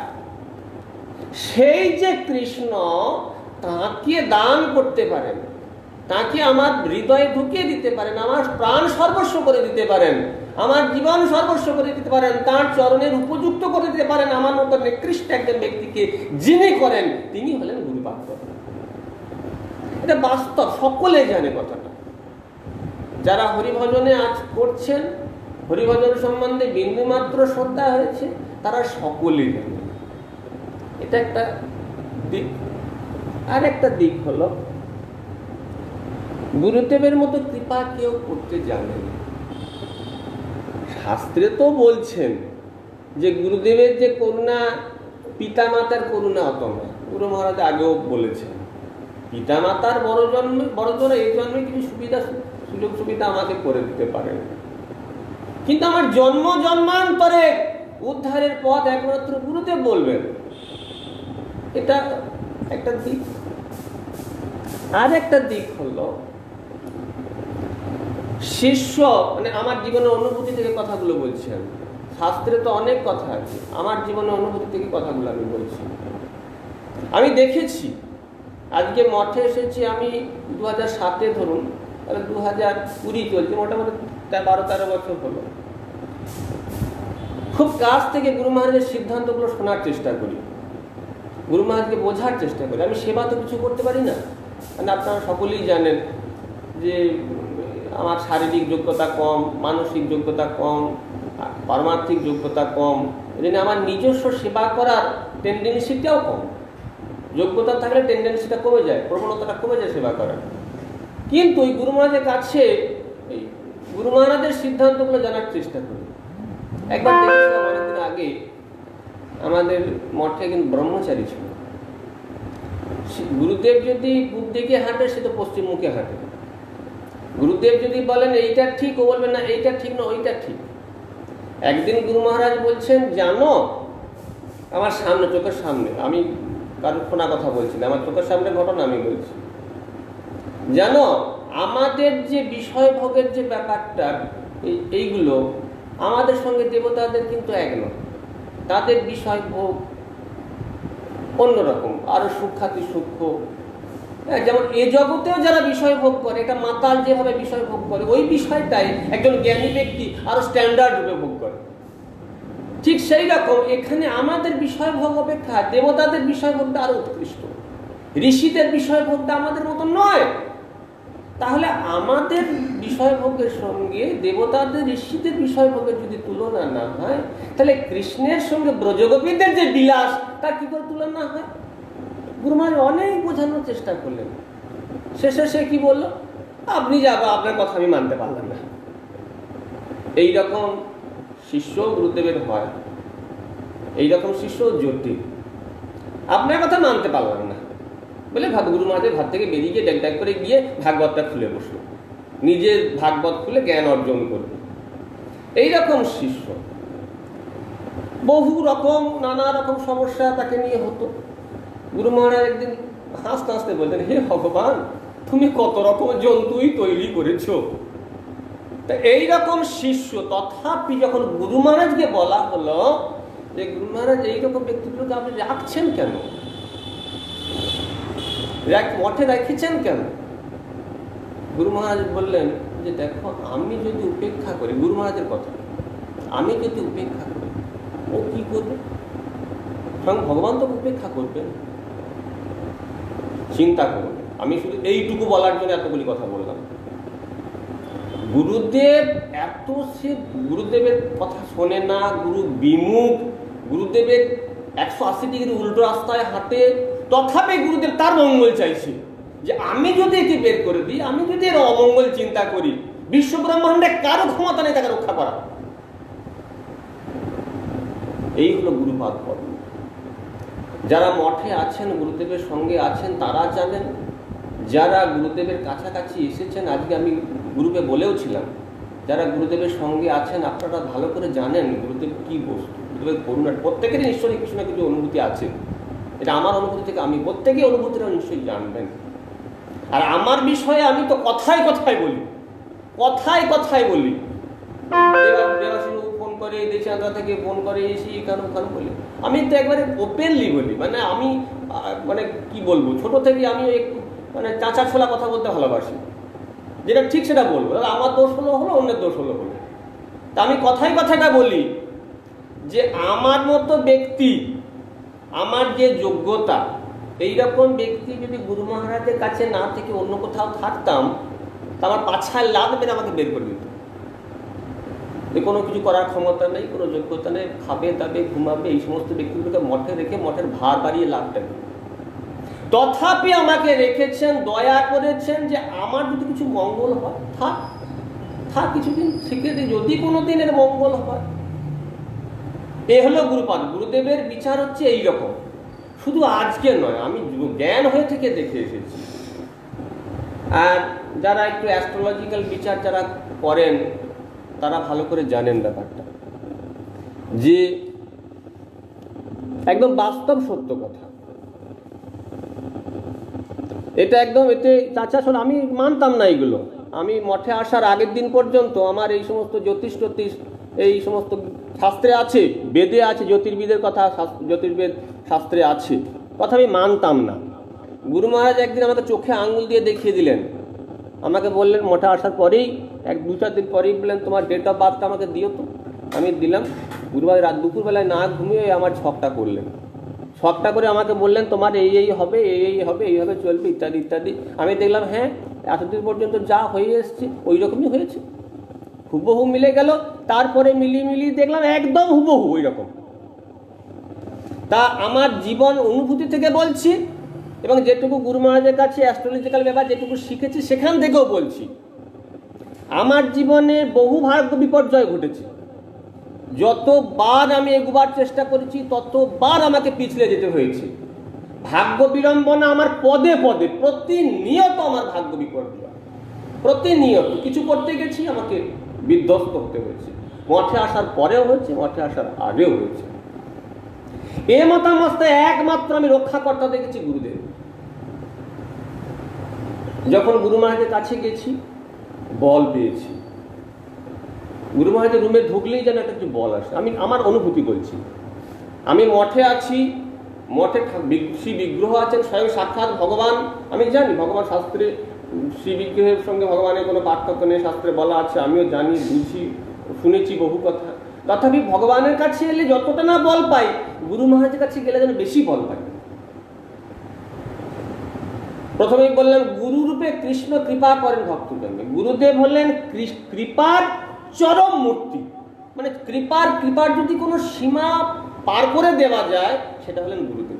সেই যে কৃষ্ণ, তাকে দান করতে পারেন, তাকে আমার হৃদয়ে ঢুকিয়ে দিতে পারেন, আমার প্রাণ সর্বস্ব করে দিতে পারেন, আমার জীবন সর্বস্ব করে দিতে পারেন, তার চরণের উপযুক্ত করে দিতে পারেন আমার মতো নিকৃষ্ট একজন ব্যক্তিকে যিনি করেন, তিনি হলেন গুরুপাদ পদ্ম। এটা বাস্তব, সকলে জানে কথাটা। যারা হরিভজনে আজ করছেন, হরিভজন সম্বন্ধে বিন্দুমাত্র শ্রদ্ধা হয়েছে, তারা সকলেই জানে। এটা একটা দিক। আর একটা দিক হলো গুরুদেবের মতো কৃপা কেউ করতে জানে না। শাস্ত্রে তো বলছেন যে গুরুদেবের যে করুণা, পিতা মাতার করুণা অত নয়। গুরু মহারাজ আগেও বলেছেন পিতা মাতার বড় জন্য এই জন্মে কিছু সুযোগ সুবিধা আমাকে করে দিতে পারেন, কিন্তু আমার জন্ম জন্মান্তরে উদ্ধারের পথ একমাত্র গুরুদেব বলবেন। এটা একটা দিক। আর একটা দিক হলো শিষ্য, মানে আমার জীবনের অনুভূতি থেকে কথাগুলো বলছেন। শাস্ত্রে তো অনেক কথা আছে, আমার জীবনের অনুভূতি থেকে কথাগুলো আমি বলছি। আমি দেখেছি, আজকে মঠে এসেছি আমি 2007-এ, ধরুন তাহলে 2020 চলছে, মোটামুটি 12-13 বছর হলো। খুব কাছ থেকে গুরু মহারাজের সিদ্ধান্তগুলো শোনার চেষ্টা করি, গুরু মহারাজকে বোঝার চেষ্টা করি। আমি সেবা তো কিছু করতে পারি না, মানে আপনারা সকলেই জানেন যে আমার শারীরিক যোগ্যতা কম, মানসিক যোগ্যতা কম, পারমার্থিক যোগ্যতা কম, এই জন্য আমার নিজস্ব সেবা করার টেন্ডেন্সিটাও কম। যোগ্যতা থাকলে টেন্ডেন্সিটা কমে যায়, প্রবণতাটা কমে যায় সেবা করার। কিন্তু ওই গুরু মহারাজের কাছে এই গুরু মহারাজের সিদ্ধান্তগুলো জানার চেষ্টা করি। একবার দেখেছিলাম অনেকদিন আগে, আমাদের মঠে কিন্তু ব্রহ্মচারী ছিল। গুরুদেব যদি পূব দিকে হাঁটে, সে তো পশ্চিম মুখে হাঁটে। গুরুদেব যদি বলেন এইটা ঠিক, ও বলবেন না এইটা ঠিক না, ওইটা ঠিক। একদিন গুরু মহারাজ বলছেন, জানো আমার সামনে, চোখের সামনে, আমি কারোর শোনা কথা বলছি না, আমার চোখের সামনে ঘটনা আমি বলছি, জানো আমাদের যে বিষয় ভোগের যে ব্যাপারটা, এইগুলো আমাদের সঙ্গে দেবতাদের কিন্তু এক নয়। তাদের বিষয় ভোগ অন্যরকম, আরো সূক্ষ্মাতি সূক্ষ্ম। যেমন এ জগতেও যারা বিষয় ভোগ করে, এটা মাতাল যেভাবে বিষয় ভোগ করে, ওই বিষয়টাই একজন জ্ঞানী ব্যক্তি আরো স্ট্যান্ডার্ড রূপে ভোগ করে। ঠিক সেই রকম এখানে আমাদের বিষয় ভোগ অপেক্ষা দেবতাদের বিষয় ভোগটা আরো উৎকৃষ্ট। ঋষিদের বিষয় ভোগটা আমাদের মতো নয়। তাহলে আমাদের বিষয় ভোগের সঙ্গে দেবতাদের ঋষিদের বিষয় ভোগের যদি তুলনা না হয়, তাহলে কৃষ্ণের সঙ্গে ব্রজগোপীদের যে বিলাস, তার কি করে তুলনা হয়? গুরু মহারাজ অনেক বোঝানোর চেষ্টা করলেন, শেষে সে কি বলল, আপনি যাবো, আপনার কথা আমি মানতে পারলাম না। এইরকম শিষ্য গুরুদেবের হয়, এইরকম শিষ্য জ্যোতি, আপনার কথা মানতে পারলাম না বলে গুরু মহারাজের ঘর থেকে বেরিয়ে গিয়ে ড্যাক করে গিয়ে ভাগবতটা খুলে বসলো, নিজের ভাগবত খুলে জ্ঞান অর্জন করবে। এইরকম শিষ্য বহু রকম নানা রকম সমস্যা তাকে নিয়ে হতো। গুরু মহারাজ একদিন হাসতে হাসতে বলতেন, হে ভগবান, তুমি কত রকম জন্তুই তৈরি করেছো। তা এইরকম শিষ্য, তথাপি যখন গুরু মহারাজকে বলা হলো যে গুরু মহারাজ এইরকম ব্যক্তিগুলোকে আপনি রাখছেন কেন, মঠে রেখেছেন কেন? গুরু মহারাজ বললেন যে দেখো, আমি যদি উপেক্ষা করি, গুরু মহারাজের কথা, আমি যদি উপেক্ষা করি, ও কি করবে? স্বয়ং ভগবান তো উপেক্ষা করবেন। চিন্তা করুন, আমি শুধু এইটুকু বলার জন্য এতগুলি কথা বললাম। গুরুদেব এত, সে গুরুদেবের কথা শোনে না, গুরু বিমুখ, গুরুদেবের 180 ডিগ্রি উল্টো রাস্তায় হাঁটে, তথাপি গুরুদেব তার মঙ্গল চাইছে, যে আমি যদি একে বের করে দিই, আমি যদি এর অমঙ্গল চিন্তা করি, বিশ্ব ব্রহ্মাণ্ডে কারো ক্ষমতা নেই তাকে রক্ষা করা। এই হলো গুরুপাদ পদ। যারা মঠে আছেন, গুরুদেবের সঙ্গে আছেন, তারা জানেন। যারা গুরুদেবের কাছাকাছি এসেছেন, আজকে আমি গ্রুপে বলেও ছিলাম, যারা গুরুদেবের সঙ্গে আছেন, আপনারা ভালো করে জানেন গুরুদেব কি বস্তু, গুরুদেবের করুণা। প্রত্যেকেরই নিশ্চয়ই কিছু না কিছু অনুভূতি আছে, এটা আমার অনুভূতি থেকে আমি, প্রত্যেকেই অনুভূতিটা নিশ্চয়ই জানবেন। আর আমার বিষয়ে আমি তো কথায় কথায় বলি, কথায় কথায় বলি। দেবাশিস ফোন করে, দেশান্দ্রা থেকে ফোন করে, এসে এখানে ওখানে বলি। আমি তো একবারে ওপেনলি বলি, মানে আমি মানে কি বলবো, ছোট থেকে আমি একটু মানে চাঁচা ছোলা কথা বলতে ভালোবাসি, যেটা ঠিক সেটা বলবো। আমার দোষ হলো হলো, অন্যের দোষ হলো হলো। তা আমি কথায় কথাটা বলি যে আমার মতো ব্যক্তি, আমার যে যোগ্যতা, এইরকম ব্যক্তি যদি গুরু মহারাজের কাছে না থেকে অন্য কোথাও থাকতাম, তা আমার পাছায় লাভ মেরে আমাকে বের করে দিত। কোনো কিছু করার ক্ষমতা নেই, কোনো যোগ্যতা নেই, খাবে দাবে ঘুমাবে, এই সমস্ত ব্যক্তিগুলোকে মঠে রেখে মঠের ভার বাড়িয়ে লাভটা নেই। তথাপি আমাকে রেখেছেন, দয়া করেছেন যে আমার যদি কিছু মঙ্গল হয়, থাক থাক কিছুদিন, শিখিয়ে যদি কোনো দিনের মঙ্গল হয়। এ হলো গুরুপাদ। গুরুদেবের বিচার হচ্ছে এইরকম, শুধু আজকে নয়, আমি জ্ঞান হয়ে থেকে দেখে এসেছি। আর যারা একটু অ্যাস্ট্রোলজিক্যাল বিচার যারা করেন, তারা ভালো করে জানেন ব্যাপারটা, যে একদম বাস্তব সত্য কথা এটা। একদম এতে চাচা শোন, আমি মানতাম না এগুলো। আমি মঠে আসার আগের দিন পর্যন্ত আমার এই সমস্ত জ্যোতিষ এই সমস্ত শাস্ত্রে আছে, বেদে আছে, জ্যোতির্বিদের কথা, জ্যোতির্বেদ শাস্ত্রে আছে, কথা আমি মানতাম না। গুরু মহারাজ একদিন আমাকে চোখে আঙুল দিয়ে দেখিয়ে দিলেন, আমাকে বললেন মঠে আসার পরেই, 1-2 দিন পরেই বললেন তোমার ডেট অফ বার্থটা আমাকে দিও তো। আমি দিলাম। গুরু মহারাজ রাত দুপুরবেলায় না ঘুমিয়ে আমার ছকটা করলেন, ছকটা করে আমাকে বললেন তোমার এই এই হবে, এই এই হবে, এইভাবে চলবে, ইত্যাদি ইত্যাদি। আমি দেখলাম হ্যাঁ এতদিন পর্যন্ত যা হয়ে এসছে ওই রকমই হয়েছে, হুবহু মিলে গেল। তারপরে মিলিয়ে দেখলাম একদম হুবহু ওই রকম। তা আমার জীবন অনুভূতি থেকে বলছি, এবং যেটুকু গুরু মহারাজের কাছে অ্যাস্ট্রোলজিক্যাল ব্যাপার যেটুকু শিখেছি সেখান থেকেও বলছি। আমার জীবনে বহু ভাগ্য বিপর্যয় ঘটেছে। যতবার আমি এগোবার চেষ্টা করেছি ততবার আমাকে পিছলে যেতে হয়েছে। ভাগ্য বিড়ম্বনা আমার পদে পদে, প্রতিনিয়ত আমার ভাগ্য বিপর্যয়, প্রতিনিয়ত কিছু করতে গেছি আমাকে বিধ্বস্ত হতে হয়েছে। মঠে আসার পরেও হয়েছে, মঠে আসার আগেও হয়েছে। এ মতামস্তায় একমাত্র আমি রক্ষাকর্তা দেখেছি গুরুদেব। যখন গুরু মহারাজের কাছে গেছি বল পেয়েছি। গুরু মহারাজের রুমে ঢুকলেই যেন একটা বল আসে। আমি আমার অনুভূতি বলছি। আমি মঠে আছি, মঠে শ্রী বিগ্রহ আছেন, স্বয়ং সাক্ষাৎ ভগবান। আমি জানি ভগবান শাস্ত্রে শ্রী বিগ্রহের সঙ্গে ভগবানের কোনো পার্থক্য নেই, শাস্ত্রে বলা আছে, আমিও জানি, বুঝি, শুনেছি বহু কথা। তথাপি ভগবানের কাছে এলে যতটা না বল পাই, গুরু মহারাজের কাছে গেলে যেন বেশি বল পাই। প্রথমেই বললাম গুরু রূপে কৃষ্ণ কৃপা করেন ভক্তজনকে। গুরুদেব হলেন কৃপার চরম মূর্তি। মানে কৃপার যদি কোনো সীমা পার করে দেওয়া যায় সেটা হলেন গুরুদেব।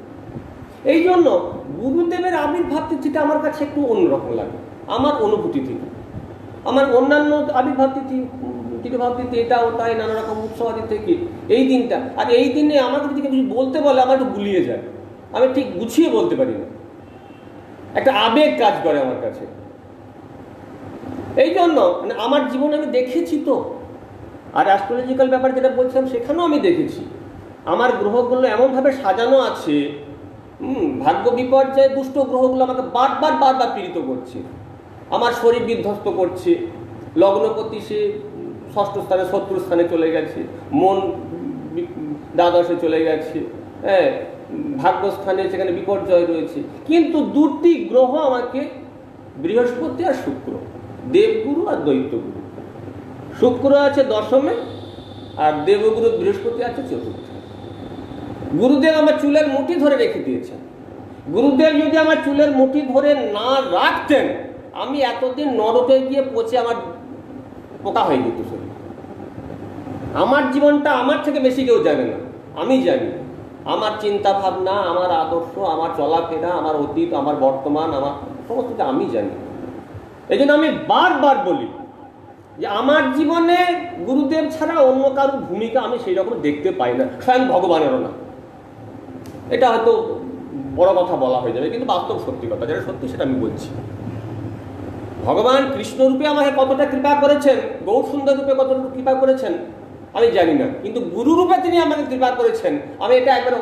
এই জন্য গুরুদেবের আবির্ভাব তিথিটা আমার কাছে একটু অন্যরকম লাগে আমার অনুভূতি থেকে। আমার অন্যান্য আবির্ভাব তিথি, তিরুভাব তিথি, এটা ওটাই নানা রকম উৎসবাদি থেকে এই দিনটা, আর এই দিনে আমাকে যদি কিছু বলতে বলে আমার একটু গুলিয়ে যায়, আমি ঠিক গুছিয়ে বলতে পারি না, একটা আবেগ কাজ করে আমার কাছে। এই জন্য মানে আমার জীবনে আমি দেখেছি তো, আর অ্যাস্ট্রোলজিক্যাল ব্যাপার যেটা বলছিলাম সেখানেও আমি দেখেছি আমার গ্রহগুলো এমনভাবে সাজানো আছে, ভাগ্য বিপর্যয়ে দুষ্ট গ্রহগুলো আমাকে বারবার পীড়িত করছে, আমার শরীর বিধ্বস্ত করছে। লগ্নপতি সে ষষ্ঠ স্থানে, শত্রু স্থানে চলে গেছে, মন দ্বাদশে চলে গেছে, হ্যাঁ, ভাগ্যস্থানে সেখানে বিপর্যয় রয়েছে। কিন্তু দুটি গ্রহ আমাকে, বৃহস্পতি আর শুক্র, দেবগুরু আর দৈত্যগুরু। শুক্র আছে দশমে আর দেবগুরু বৃহস্পতি আছে চতুর্থে। গুরুদেব আমার চুলের মুঠি ধরে রেখে দিয়েছেন। গুরুদেব যদি আমার চুলের মুঠি ধরে না রাখতেন, আমি এতদিন নরকে গিয়ে পচে আমার পোকা হয়ে যেত শরীর। আমার জীবনটা আমার থেকে বেশি কেউ জানে না, আমি জানি। আমার চিন্তা ভাবনা, আমার আদর্শ, আমার চলাফেরা, আমার অতীত, আমার বর্তমান, আমার সমস্ত কিছু আমি জানি। এই জন্য আমি বারবার বলি যে আমার জীবনে গুরুদেব ছাড়া অন্য কারোর ভূমিকা আমি সেই রকম দেখতে পাই না, স্বয়ং ভগবানেরও না। এটা হয়তো বড় কথা বলা হয়ে যাবে, কিন্তু বাস্তব সত্যি কথা, যেটা সত্যি সেটা আমি বলছি। ভগবান কৃষ্ণ রূপে আমাকে কতটা কৃপা করেছেন, গৌর সুন্দর রূপে কতটা কৃপা করেছেন আমি জানি না, কিন্তু গুরু রূপে তিনি আমাকে কৃপা করেছেন আমি এটা একবার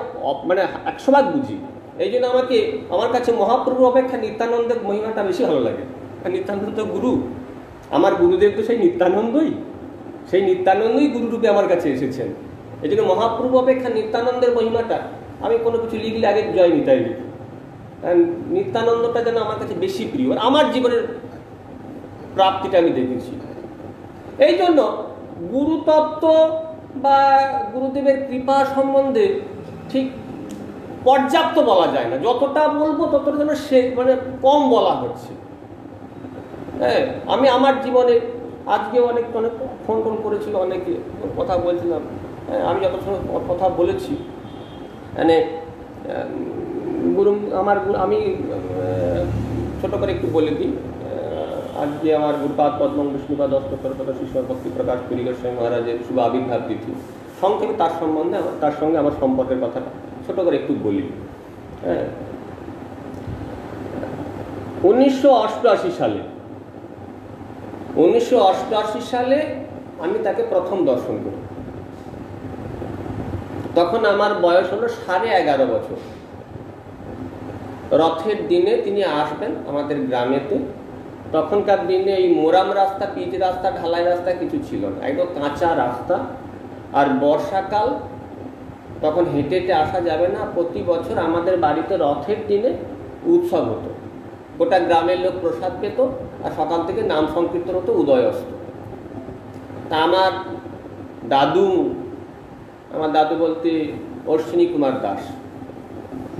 মানে 100 বুঝি। এই জন্য আমাকে, আমার কাছে মহাপ্রভু অপেক্ষা নিত্যানন্দের মহিমাটা বেশি ভালো লাগে। নিত্যানন্দ গুরু, আমার গুরুদেব তো সেই নিত্যানন্দই গুরু রূপে আমার কাছে এসেছেন। এই জন্য মহাপ্রভু অপেক্ষা নিত্যানন্দের মহিমাটা, আমি কোনো কিছু লিখলে আগে জয় নিতাই লিখি, নিত্যানন্দটা যেন আমার কাছে বেশি প্রিয়, আমার জীবনের প্রাপ্তিটা আমি দেখেছি। এই জন্য গুরুতত্ত্ব বা গুরুদেবের কৃপা সম্বন্ধে ঠিক পর্যাপ্ত বলা যায় না, যতটা বলবো ততটা যেন সে মানে কম বলা হচ্ছে। হ্যাঁ, আমি আমার জীবনে আজকে অনেক ফোন করেছিল, অনেকে কথা বলছিলাম, আমি যত সময় কথা বলেছি মানে আমি ছোট করে একটু বলে দিই। আজকে আমার গুরুপাদ পদ্মং বিষ্ণুপাদ অষ্টতর শিষ্য ভক্তি প্রকাশ পুরী গোস্বামী মহারাজের শুভ আবির্ভাব তিথি। সংক্ষেপে তার সঙ্গে আমার সম্পর্কের কথাটা ছোট করে একটু বলি। হ্যাঁ, 1988 সালে আমি তাকে প্রথম দর্শন করি। তখন আমার বয়স হলো 11.5 বছর। রথের দিনে তিনি আসবেন আমাদের গ্রামেতে। তখনকার দিনে এই মোরাম রাস্তা, পিচ রাস্তা, ঢালাই রাস্তা কিছু ছিল না, একদম কাঁচা রাস্তা। আর বর্ষাকাল, তখন হেঁটে আসা যাবে না। প্রতি বছর আমাদের বাড়িতে রথের দিনে উৎসব হতো, গোটা গ্রামের লোক প্রসাদ পেত, আর সকাল থেকে নাম সংকীর্তন হতো উদয় অস্ত। তা আমার দাদু বলতে অশ্বিনী কুমার দাস,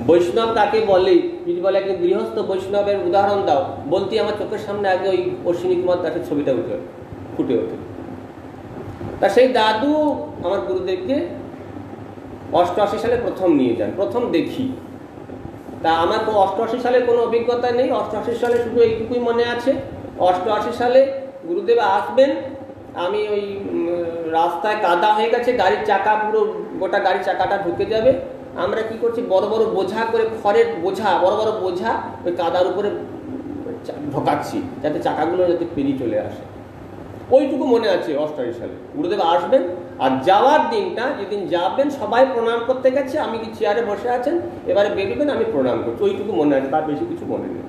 বৈষ্ণব তাকে বলে, যদি বলে একজন গৃহস্থ বৈষ্ণবের উদাহরণ দাও, বলতে আমার চোখের সামনে আগে ওই অশ্বিনী কুমার দাসের ছবিটা ফুটে ওঠে। তা সেই দাদু আমার গুরুদেবকে 88 সালে প্রথম নিয়ে যান, প্রথম দেখি। তা আমার 88 সালে কোনো অভিজ্ঞতা নেই, 88 সালে শুধু এইটুকুই মনে আছে, 88 সালে গুরুদেব আসবেন, আমি ওই রাস্তায় কাদা হয়ে গেছে, গাড়ির চাকা পুরো গোটা গাড়ির চাকাটা ঢুকে যাবে, আমরা কি করছি বড় বড় বোঝা করে, খড়ের বোঝা, বড় বড় বোঝা ওই কাদার উপরে ঢোকাচ্ছি যাতে চাকাগুলো যাতে পেরিয়ে চলে আসে। ওইটুকু মনে আছে 88 সালে গুরুদেব আসবেন। আর যাওয়ার দিনটা, যেদিন যাবেন সবাই প্রণাম করতে গেছে, আমি কি চেয়ারে বসে আছেন, এবারে বেরোবেন, আমি প্রণাম করছি, ওইটুকু মনে আছে, তার বেশি কিছু মনে নেই।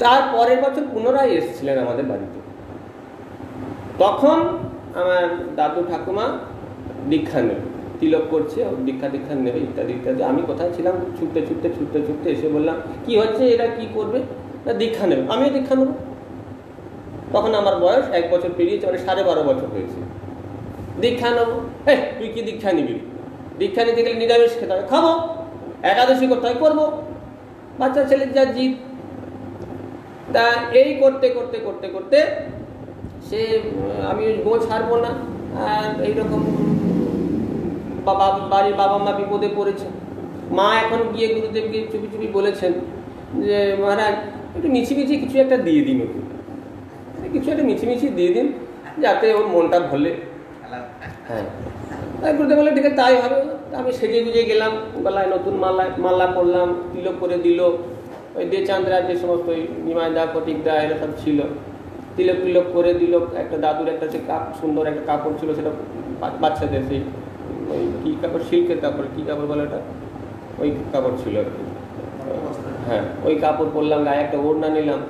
তার পরের বছর পুনরায় এসেছিলেন আমাদের বাড়িতে। তখন আমার দাদু ঠাকুমা দীক্ষা নেবে, তিলক করছে, দীক্ষা নেবে ইত্যাদি ইত্যাদি। আমি কোথায় ছিলাম, ছুটতে ছুটতে ছুটতে ছুটতে এসে বললাম, কি হচ্ছে, এরা কি করবে? না দীক্ষা নেবে। আমিও দীক্ষা নেব। তখন আমার বয়স 1 বছর পেরিয়েছে, মানে 12.5 বছর হয়েছে। দীক্ষা নেবো? তুই কি দীক্ষা নিবি? দীক্ষা নিতে গেলে নিরামিষ খেতে হবে, খাবো। একাদশী করতে হয়, করবো। বাচ্চা ছেলের যা জিদ। তা এই করতে করতে করতে করতে সে আমি গো ছাড়বো না, আর এইরকম বাড়ির বাবা মা বিপদে পড়েছে। মা এখন গিয়ে গুরুদেবকে চুপি চুপি বলেছেন যে মহারাজ একটু মিছিমিছি কিছু একটা দিয়ে দিন, ওকে কিছু একটা মিছিমিছি দিয়ে দিন যাতে ওর মনটা ভোলে। হ্যাঁ, গুরুদেব বললেন ঠিক আছে তাই হবে। আমি সেজে গুজে গেলাম, গলায় নতুন মালা পরলাম, তিলক করে দিল, ওই দেচান্দ্রা যে সমস্ত ওই নিমাইদা ফটিকদা এরা সব ছিল, তিলক তিলক করে দিল। একটা দাদুর একটা সে সুন্দর একটা কাপড় ছিল, সেটা বাচ্চাদের সেই ওই কী কাপড়, সিল্কের কাপড়, কী কাপড় বলে ওটা, ওই কাপড় ছিল আর কি। হ্যাঁ, ওই কাপড় পরলাম, গায়ে একটা ওড়না নিলাম।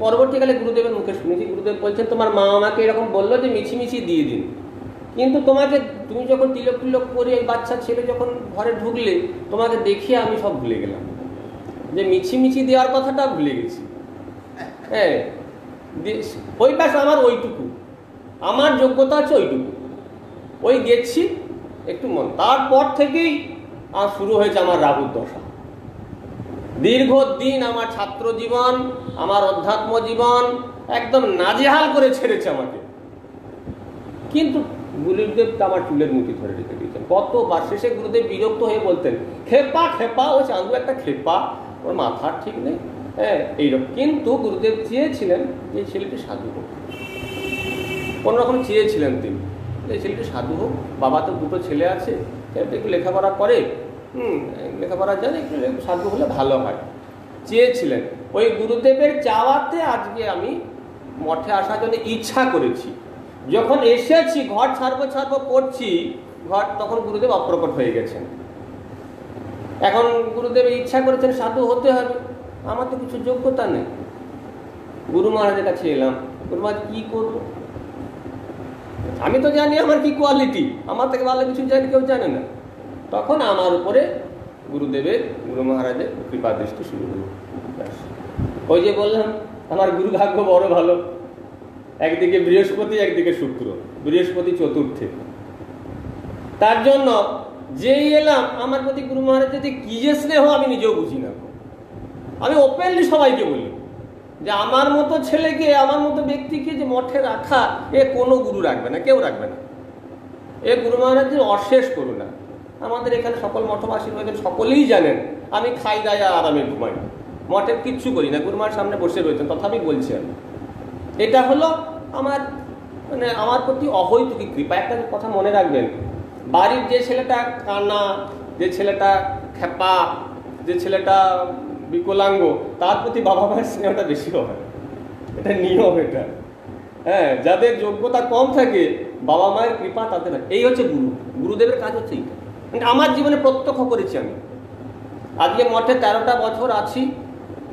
পরবর্তীকালে গুরুদেবের মুখে শুনেছি, গুরুদেব বলছেন তোমার মা আমাকে এরকম বললো যে মিছিমিছি দিয়ে দিন, কিন্তু তুমি যখন তিলক তিলক করে ওই বাচ্চা ছেলে যখন ঘরে ঢুকলে, তোমাকে দেখিয়ে আমি সব ভুলে গেলাম, যে মিছিমিছি দেওয়ার কথাটা ভুলে গেছি। হ্যাঁ, ওই ব্যাস আমার ওইটুকু, আমার যোগ্যতা আছে ওইটুকু, ওই গেছি একটু মন। তারপর থেকেই আর শুরু হয়েছে আমার রাহুর দশা। দীর্ঘদিন আমার ছাত্র জীবন, আমার অধ্যাত্ম জীবন একদম নাজেহাল করে ছেড়েছে আমাকে। কিন্তু গুরুদেব আমার চুলের মুঠি ধরে রেখে দিয়েছেন কতবার। শেষে গুরুদেব বিরক্ত হয়ে বলতেন, খেপা খেপা, ও চাঁদু একটা খেপা, ওর মাথার ঠিক নেই। হ্যাঁ, এইরকম। কিন্তু গুরুদেব চেয়েছিলেন যে ছেলেটি সাধু হোক, কোনোরকম চেয়েছিলেন তিনি, এই ছেলেটি সাধু হোক। বাবা তো 2টো ছেলে আছে, একটু লেখাপড়া করে, লেখাপড়া জানে, একটু সাধু হলে ভালো হয়, চেয়েছিলেন। ওই গুরুদেবের চাওয়াতে আজকে আমি মঠে আসার জন্য ইচ্ছা করেছি। যখন এসেছি, ঘর ছাড়বো করছি ঘর, তখন গুরুদেব অপ্রকট হয়ে গেছেন। এখন গুরুদেব ইচ্ছা করেছেন সাধু হতে হবে, আমার তো কিছু যোগ্যতা নেই। গুরু মহারাজের কাছে এলাম, গুরু মহারাজ কি করবো? আমি তো জানি আমার কি কোয়ালিটি, আমার থেকে ভালো কিছু জানি কেউ জানে না। তখন আমার উপরে গুরু মহারাজের কৃপা দৃষ্টি শুরু হলো। ওই যে বললাম আমার গুরু ভাগ্য বড় ভালো, একদিকে বৃহস্পতি, একদিকে শুক্র, বৃহস্পতি চতুর্থে। তার জন্য যেই এলাম, আমার প্রতি গুরু মহারাজের যে কি যে স্নেহ আমি নিজেও বুঝি না। আমি ওপেনলি সবাইকে বলি যে আমার মতো ছেলেকে, আমার মতো ব্যক্তিকে যে মঠে রাখা, এ কোনো গুরু রাখবে না, কেউ রাখবে না। এ গুরু মহারাজের অশেষ করুণা। আমাদের এখানে সকল মঠবাসী রয়েছেন, সকলেই জানেন আমি খাই দায় আরামে ঘুমাই, মঠের কিচ্ছু করি না, গুরু মহারাজ সামনে বসে রয়েছেন, তথাপি বলছি আমি। এটা হলো আমার আমার প্রতি অহৈতুকী কৃপা। একটা কথা মনে রাখবেন, বাড়ির যে ছেলেটা কানা, যে ছেলেটা খেপা, যে ছেলেটা বিকলাঙ্গ, তার প্রতি বাবা মায়ের স্নেহটা বেশি হয়, এটা নিয়ম। এটা হ্যাঁ, যাদের যোগ্যতা কম থাকে বাবা মায়ের কৃপা তাদের। এই হচ্ছে গুরুদেবের কাজ হচ্ছে এইটা। আমার জীবনে প্রত্যক্ষ করেছি আমি। আজকে মঠে 13টা বছর আছি,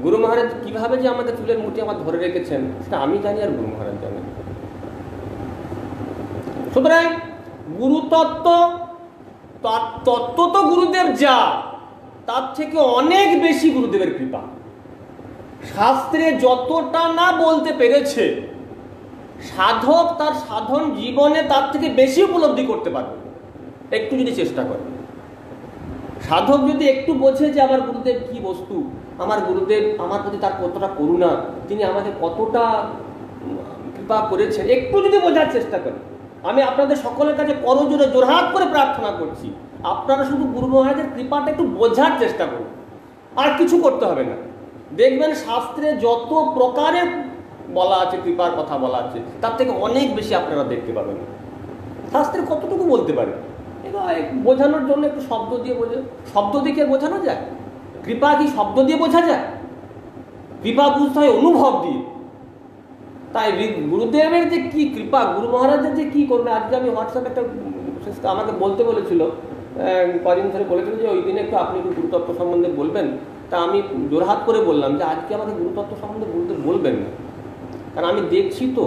গুরু মহারাজ কিভাবে যে আমাদের চুলের মুঠি আমার ধরে রেখেছেন সেটা আমি জানি, আর গুরু মহারাজ জানেন। সুতরাং গুরুতত্ত্ব তত্ত্ব তো গুরুদেব যা, তার থেকে অনেক বেশি গুরুদেবের কৃপা। শাস্ত্রে যতটা না বলতে পেরেছে, সাধক তার সাধন জীবনে তার থেকে বেশি উপলব্ধি করতে পারবে একটু যদি চেষ্টা করে। সাধক যদি একটু বোঝে যে আমার গুরুদেব কি বস্তু, আমার গুরুদেব আমার প্রতি তার কতটা করুণা, তিনি আমাকে কতটা কৃপা করেছেন, একটু যদি বোঝার চেষ্টা করে, আমি আপনাদের সকলের কাছে করজোড়ে জোরহাত করে প্রার্থনা করছি, আপনারা শুধু গুরু মহারাজের কৃপাটা একটু বোঝার চেষ্টা করুন, আর কিছু করতে হবে না। দেখবেন শাস্ত্রে যত প্রকারের বলা আছে, কৃপার কথা বলা আছে, তার থেকে অনেক বেশি আপনারা দেখতে পাবেন। শাস্ত্রে কতটুকু বলতে পারে, বোঝানোর জন্য একটু শব্দ দিয়ে বোঝে। শব্দ দিয়ে কি বোঝানো যায়? কৃপা কি শব্দ দিয়ে বোঝা যায়? কৃপা বুঝতে হয় অনুভব দিয়ে। তাই গুরুদেবের যে কি কৃপা, গুরু মহারাজের যে কি করবে, আজকে আমি হোয়াটসঅ্যাপে একটা আমাকে বলতে বলেছিল, কদিন ধরে বলেছিল যে ওই দিনে একটু আপনি একটু গুরুতত্ত্ব সম্বন্ধে বলবেন। তা আমি জোরহাত করে বললাম যে আজকে আমাকে গুরুতত্ত্ব সম্বন্ধে গুরুদেব বলবেন না, কারণ আমি দেখছি তো,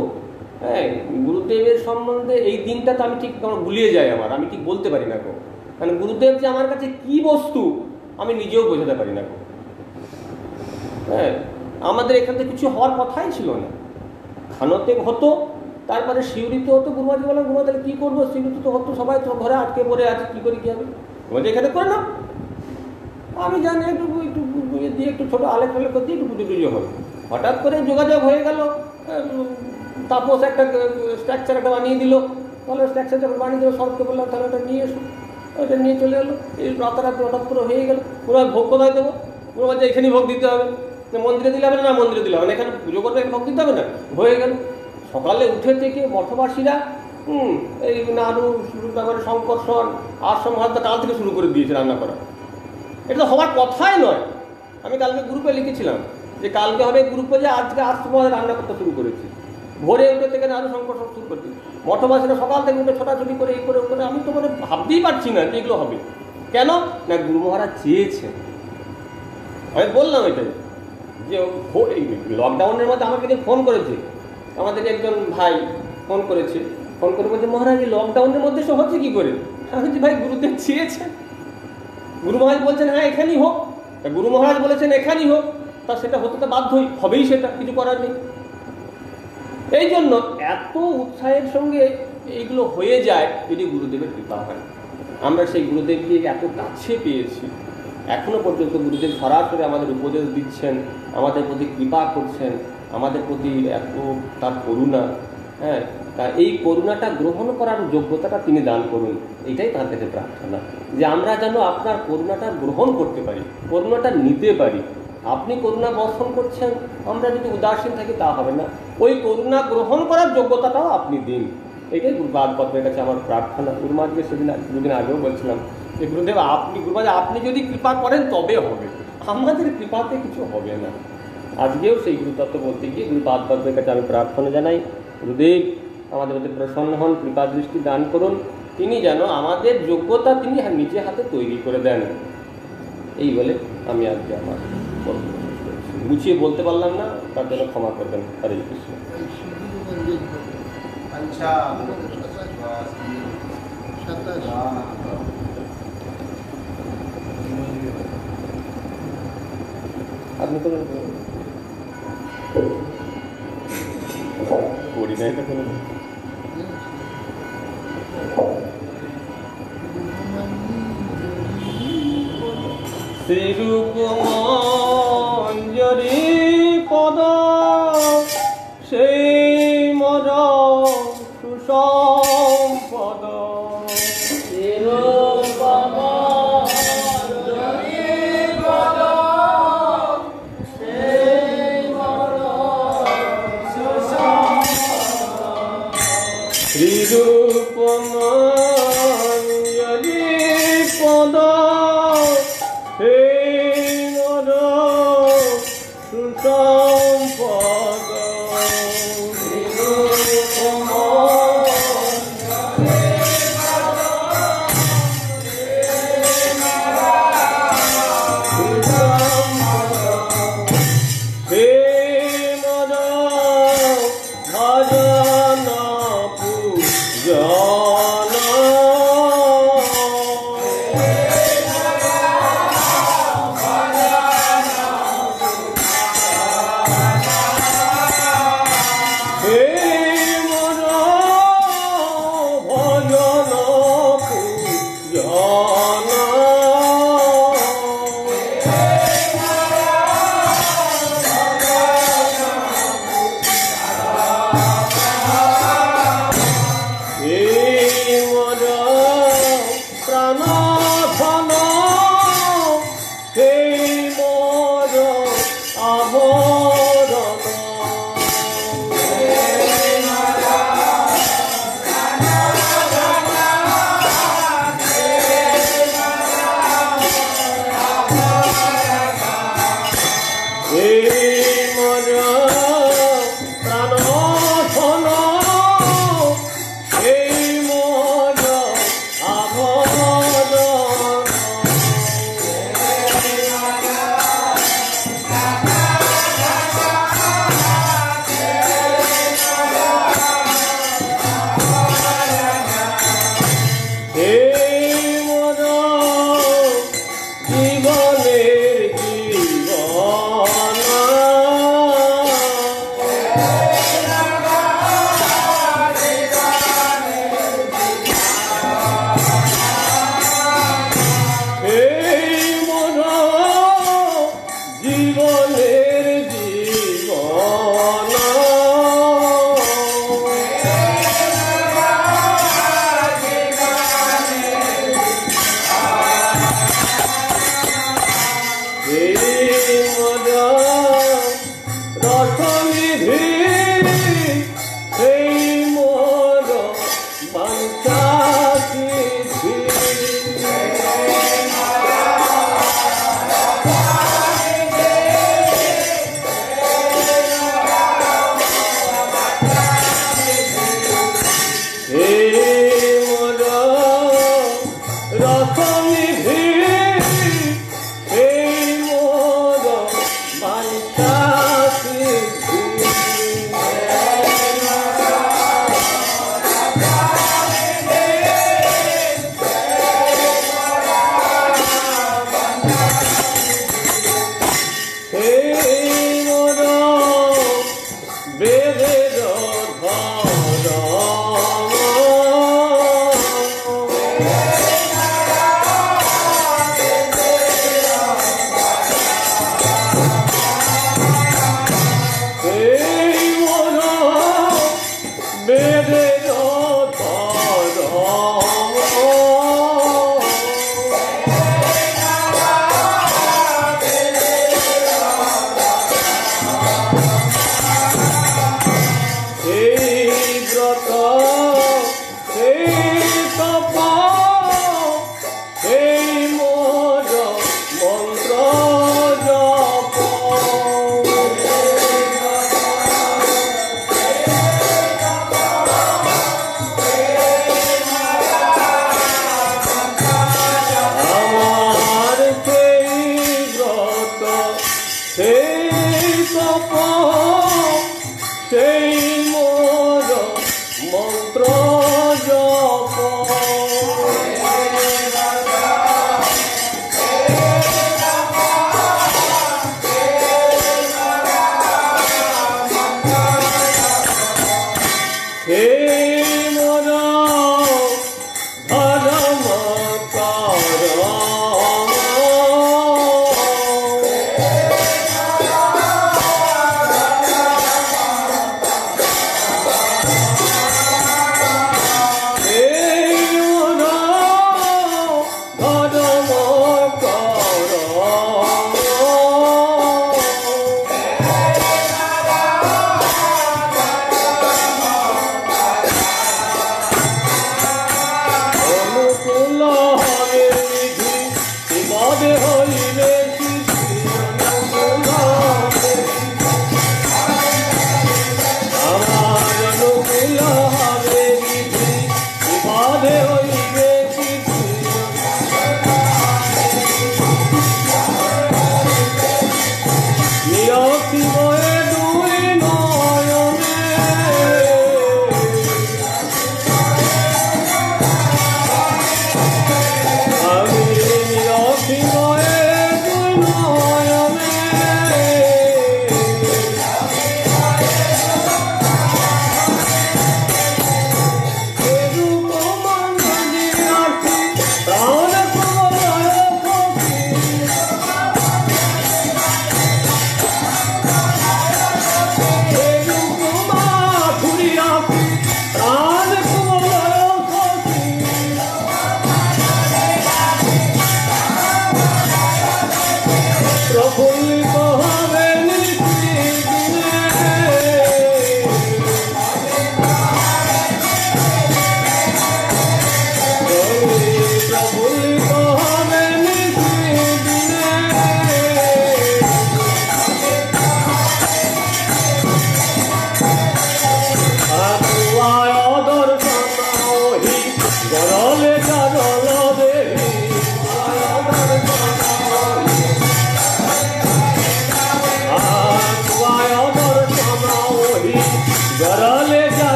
হ্যাঁ, গুরুদেবের সম্বন্ধে এই দিনটা তো আমি ঠিক আমার গুলিয়ে যায়, আমি ঠিক বলতে পারি না গো। কারণ গুরুদেব যে আমার কাছে কি বস্তু আমি নিজেও বোঝাতে পারি না গো। হ্যাঁ, আমাদের এখান থেকে কিছু হওয়ার কথাই ছিল না। খানতে হতো, তারপরে শিউরিতে হতো। গুরুমাজি বললাম, গুরুমা তাহলে কী করবো? শিউরিতে তো হতো, সবাই তো ঘরে আটকে পড়ে আছে, কী করে কী হবে? গুরুমাজি এখানে করে না, আমি জানি একটু একটু দিয়ে একটু ছোটো আলেখ টালেখ দিয়ে একটু পুজো টুজো হবে। হঠাৎ করে যোগাযোগ হয়ে গেল, তাপস একটা স্ট্রাকচার একটা বানিয়ে দিল। তাহলে স্ট্রাকচার যখন বানিয়ে দিল, সবকে বললাম তাহলে ওটা নিয়ে এসো, ওটা নিয়ে চলে এলো। এই রাতারাতি হঠাৎ করে হয়ে গেল। পুরো ভোগ কোথায় দেবো? পুরো বলছে এখানেই ভোগ দিতে হবে, মন্দিরে দিলে হবে না, মন্দিরে দিলে হবে না, এখানে পুজো করবে, ভোগ দিতে হবে না, হয়ে গেল। সকালে উঠে থেকে মঠবাসীরা এই নাড়ু, তারপরে শঙ্কর্ষণ, আশ্রম হাতটা কাল থেকে শুরু করে দিয়েছে রান্না করা। এটা তো হওয়ার কথাই নয়। আমি কালকে গ্রুপে লিখেছিলাম যে কালকে হবে গ্রুপে, যে আজকে আশ্রম রান্না করতে শুরু করেছি। ভোরে উঠে থেকে নাড়ু শঙ্কর্ষণ শুরু করে দিই। মঠবাসীরা সকাল থেকে উঠে ছোটাছুটি করে এই করে করে, আমি তো মানে ভাবতেই পারছি না যে এগুলো হবে। কেন না, গুরু মহারাজ চেয়েছেন। আমি বললাম এটাই যে এই লকডাউনের মধ্যে আমাকে যে ফোন করেছে, আমাদের একজন ভাই ফোন করেছে, ফোন করে বলছে মহারাজ এই লকডাউনের মধ্যে সব হচ্ছে কী করে? আমি বলছি ভাই গুরুদেব চেয়েছেন, গুরু মহারাজ বলছেন হ্যাঁ এখানেই হোক, গুরু মহারাজ বলেছেন এখানেই হোক, তা সেটা হতে তো বাধ্যই হবেই, সেটা কিছু করার নেই। এই জন্য এত উৎসাহের সঙ্গে এইগুলো হয়ে যায় যদি গুরুদেবের কৃপা হয়। আমরা সেই গুরুদেবকে এত কাছে পেয়েছি, এখনো পর্যন্ত গুরুদেব সরাসরি আমাদের উপদেশ দিচ্ছেন, আমাদের প্রতি কৃপা করছেন, আমাদের প্রতি এত তার করুণা। হ্যাঁ, তা এই করুণাটা গ্রহণ করার যোগ্যতাটা তিনি দান করুন, এটাই তার কাছে প্রার্থনা, যে আমরা যেন আপনার করুণাটা গ্রহণ করতে পারি, করুণাটা নিতে পারি। আপনি করুণা বর্ষণ করছেন, আমরা যদি উদাসীন থাকি তা হবে না, ওই করুণা গ্রহণ করার যোগ্যতাটাও আপনি দিন, এটাই গুরুপাদ পদ্মের কাছে আমার প্রার্থনা। গুরুমাজকে সেদিন দুদিন আগেও বলছিলাম যে গুরুদেব গুরুমাজ আপনি যদি কৃপা করেন তবে হবে, আমাদের কৃপাতে কিছু হবে না। আজকেও সেই গুরুতত্ত্ব বলতে গিয়ে গুরুপাদ পদ্মের কাছে আমি প্রার্থনা জানাই, গুরুদেব আমাদের মধ্যে প্রসন্ন হন, কৃপা দৃষ্টি দান করুন, তিনি যেন আমাদের যোগ্যতা তিনি নিজে হাতে তৈরি করে দেন। এই বলে আমি আজকে আমার গুছিয়ে বলতে পারলাম না, তার জন্য ক্ষমা করবেন। হরে কৃষ্ণ। আপনি তো করি না এটা কোনো শ্রীরূপ মঞ্জরি পদ সেই মর সুসম্পদ। শ্রীরূপ মঞ্জরি পদ সেই মর সুসম্পদ। শ্রীরূপ মঞ্জরি পদ সুসম্পদ। রসনিধি এই মোর বাঞ্ছা সিদ্ধি। এই মোর বেদের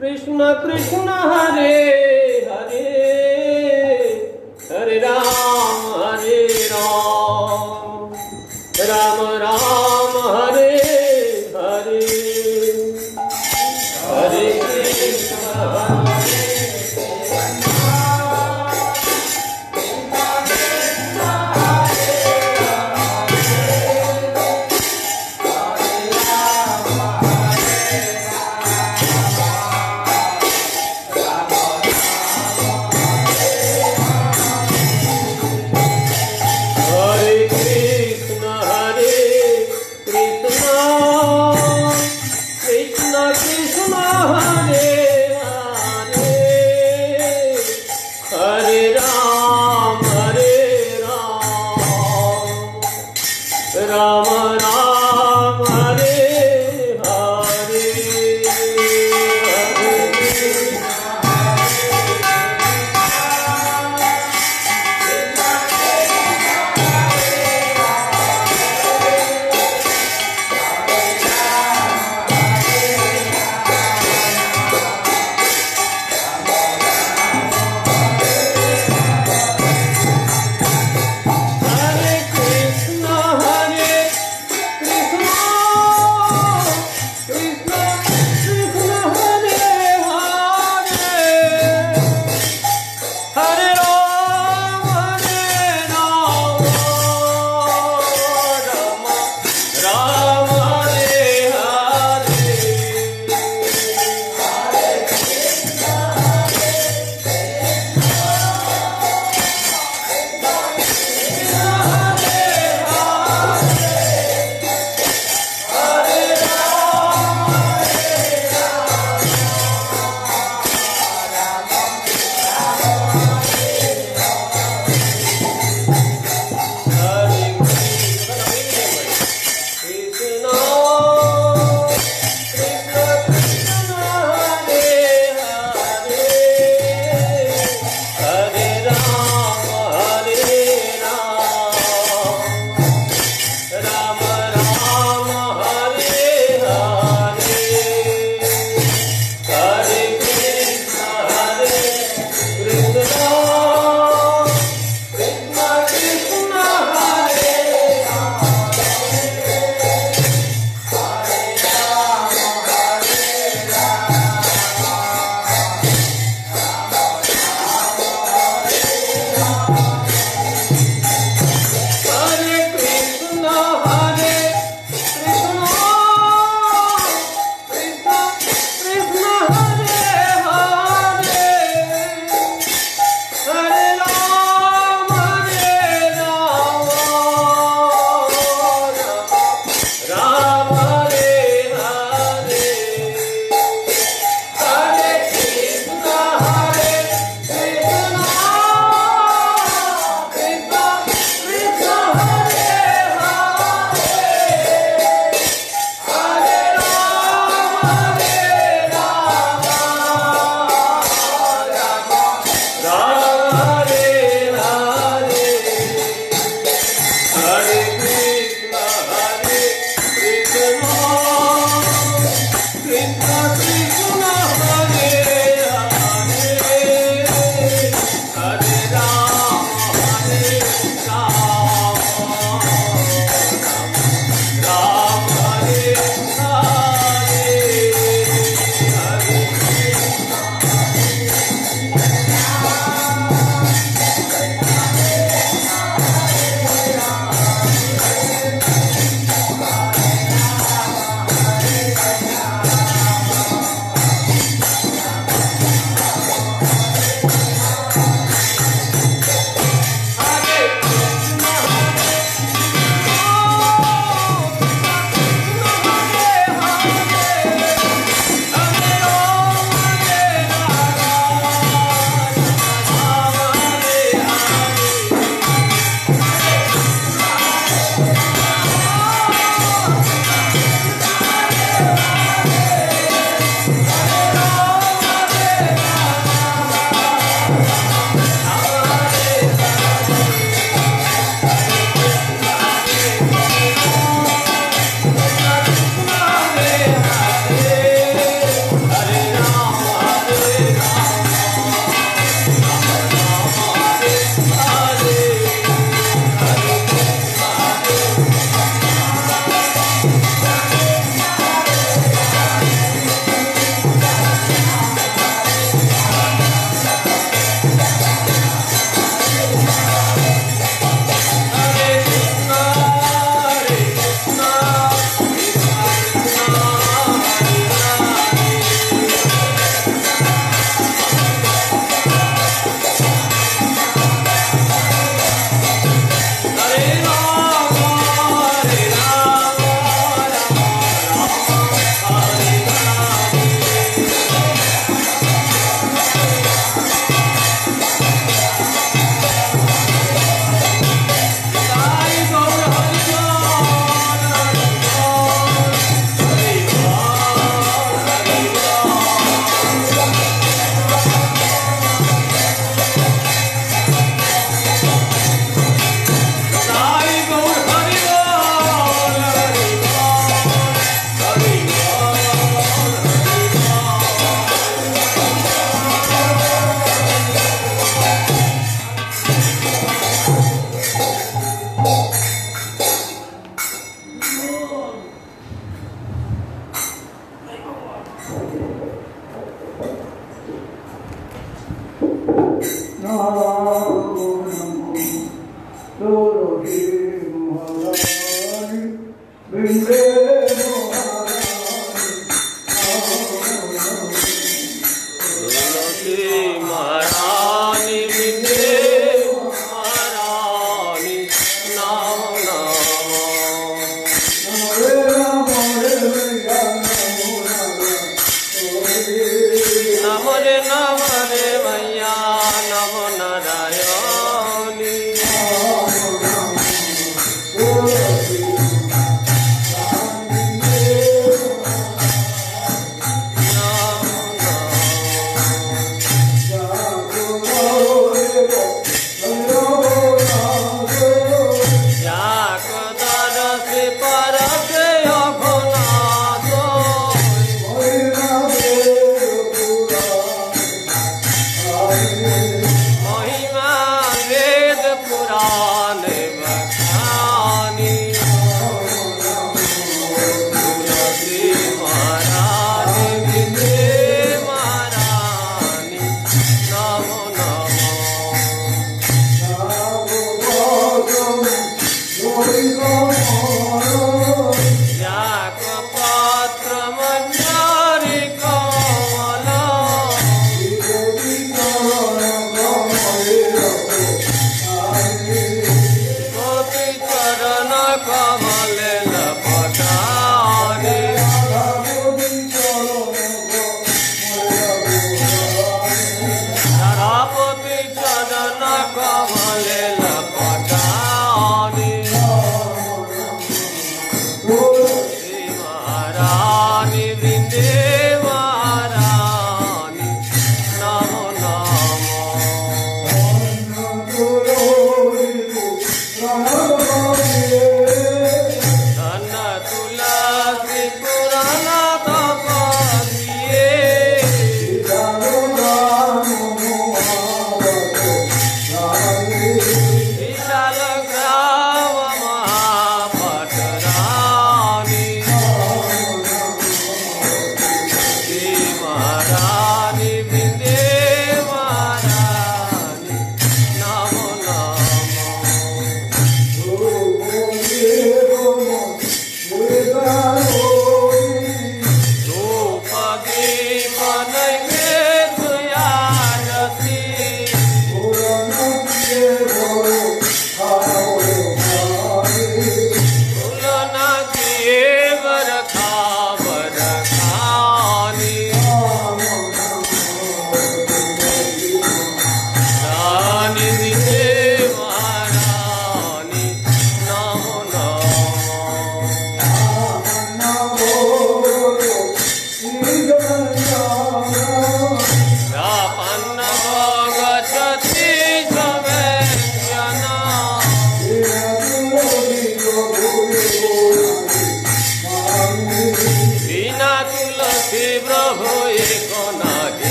কৃষ্ণ কৃষ্ণ হরে হরে হরে রাম রাম রাম হরে হরে হরে কৃষ্ণ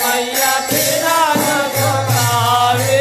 मैया तेरा जगतावे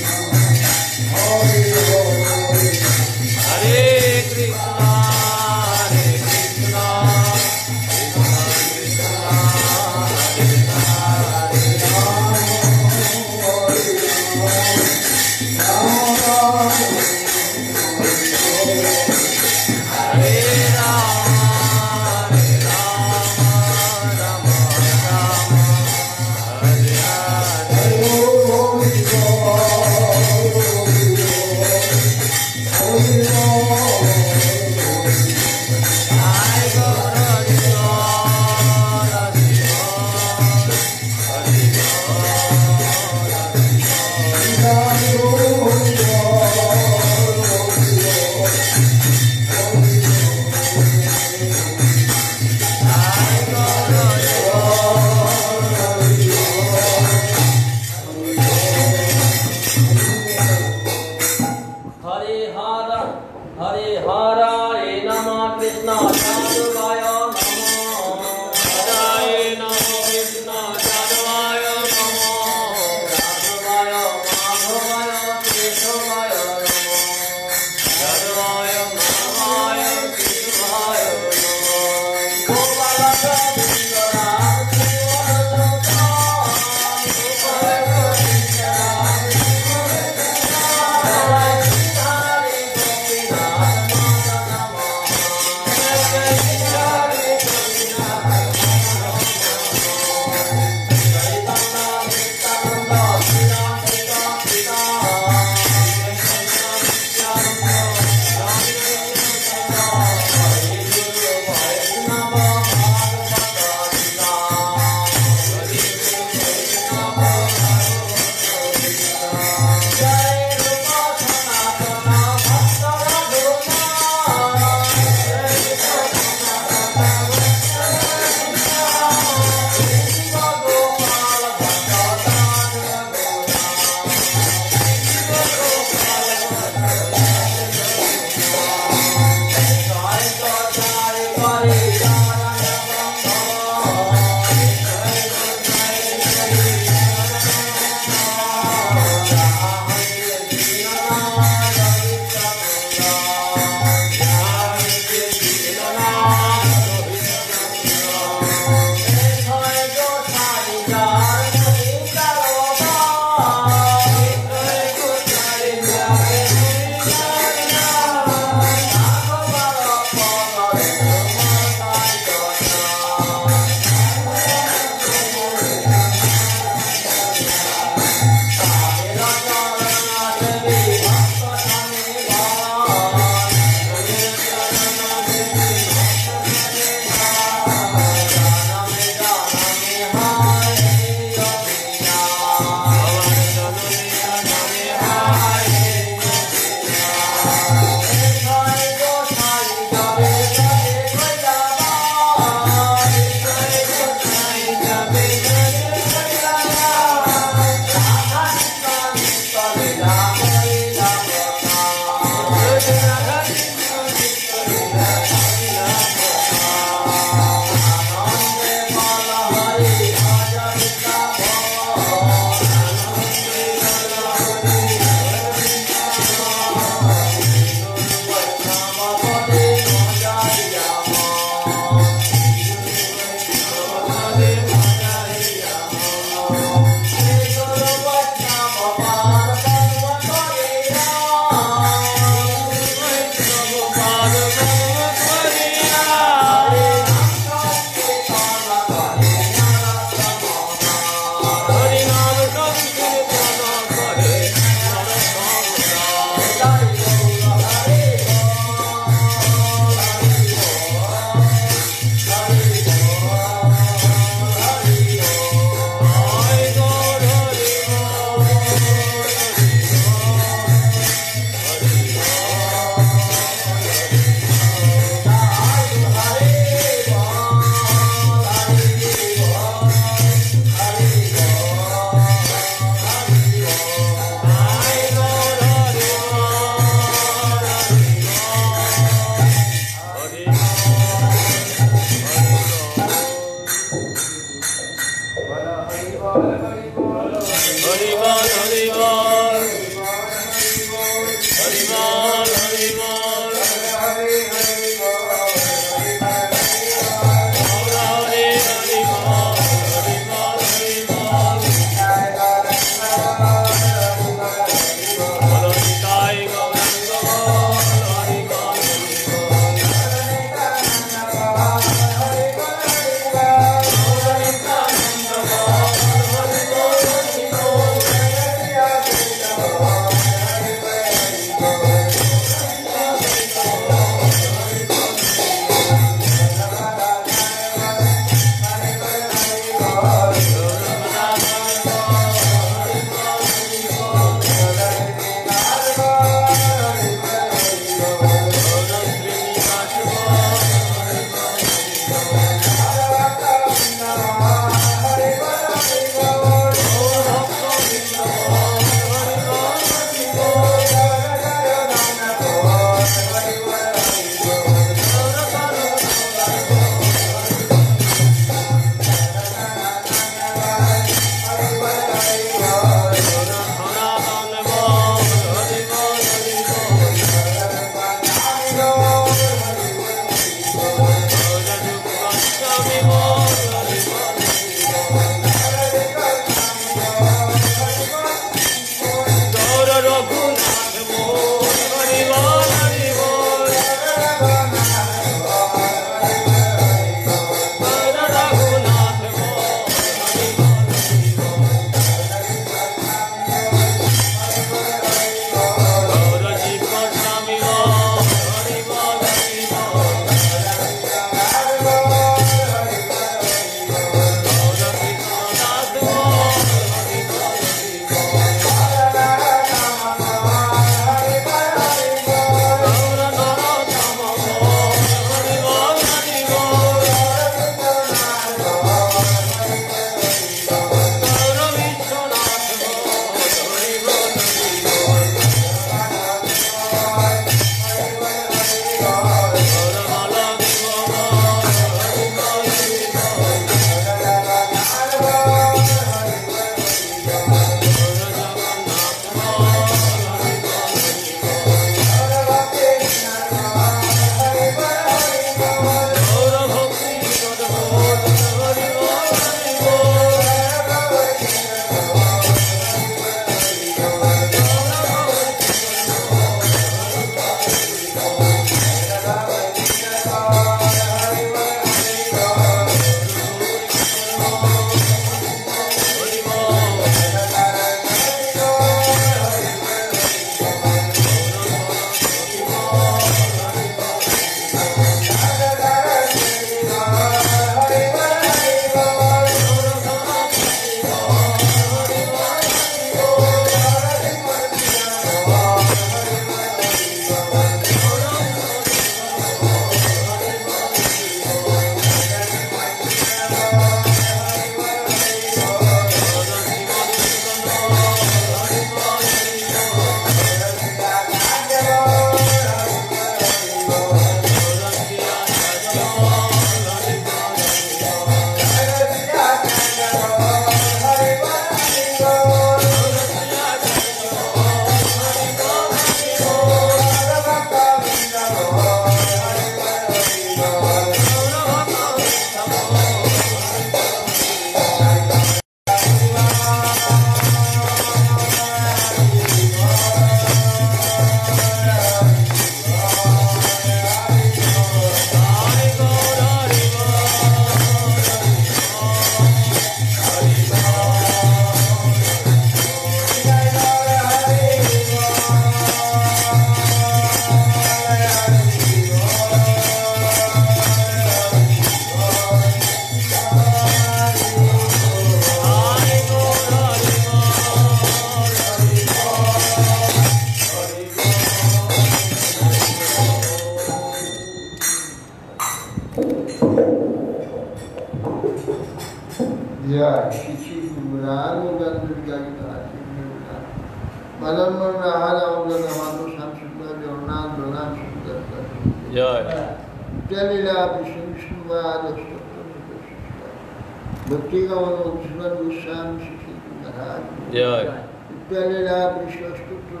भक्ति का मनोस्मरण गोस्वामी श्री महाराज जय विद्यालीला विश्वस्तुत्र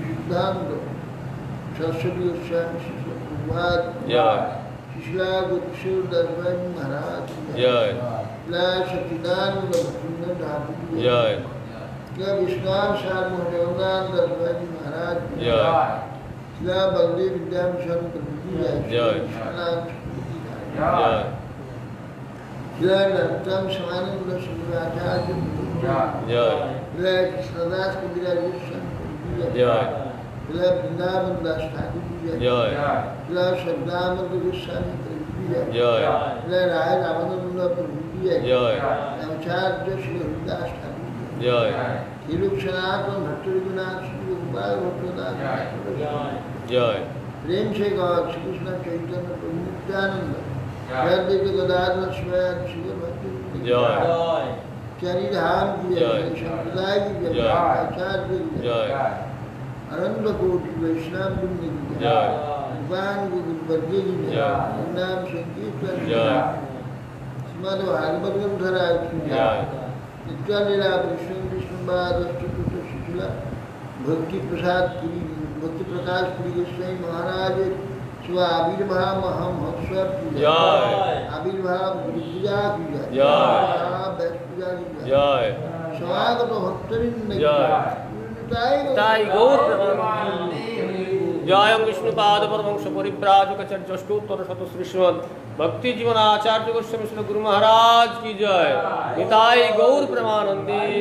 सिद्धांत सरस्वती गोस्वामी श्री प्रभुपाद जय शिशला गुरुशूर दसवाई महाराज जय ला सच्चिदानंद भक्तिनंद ठाकुर जय या विश्वास सार्वभौमान दसवाई महाराज जय ला बलदेव विद्यामिशन प्रभु जय जय नृत्यम समानंद सुंदराचार्य जय कृष्णदास कबीर जय वृंदावन दास ठाकुर जय शब्दानंद गोस्वामी जय राय रामानंद प्रभु जय आचार्य श्री हरिदास ठाकुर जय सनातन भट्ट रघुनाथ श्री गोपाल भट्टनाथ जय प्रेम से गौर श्री कृष्ण चैतन्य प्रभु नित्यानंद गदाधर शिवाय शिव भक्ति जय चरिधाम की जय संप्रदाय की जय आचार्य की जय अनंत कोटि वैष्णव वृंद की जय भगवान गुरुवर्गे की जय नाम संकीर्तन जय श्रीमद् भागवत ग्रंथराज की जय नित्यालीला कृष्ण विष्णुपाद अष्टपुत्र शिशुला भक्ति प्रसाद पुरी भक्ति प्रकाश पुरी गोस्वामी महाराज स्व आविर्भाव महोत्सव की जय। आविर्भाव पूजा की जय। व्यास पूजा की जय। स्वागत भक्तवृंद की जय। ताई गौर प्रमानंदी। जय विष्णुपाद परमहंस परिव्राजक चर्चोत्तर शत श्रीमद् भक्ति जीवन आचार्य गोस्वामी श्री गुरु महाराज की जय। निताई गौर प्रमानंदी।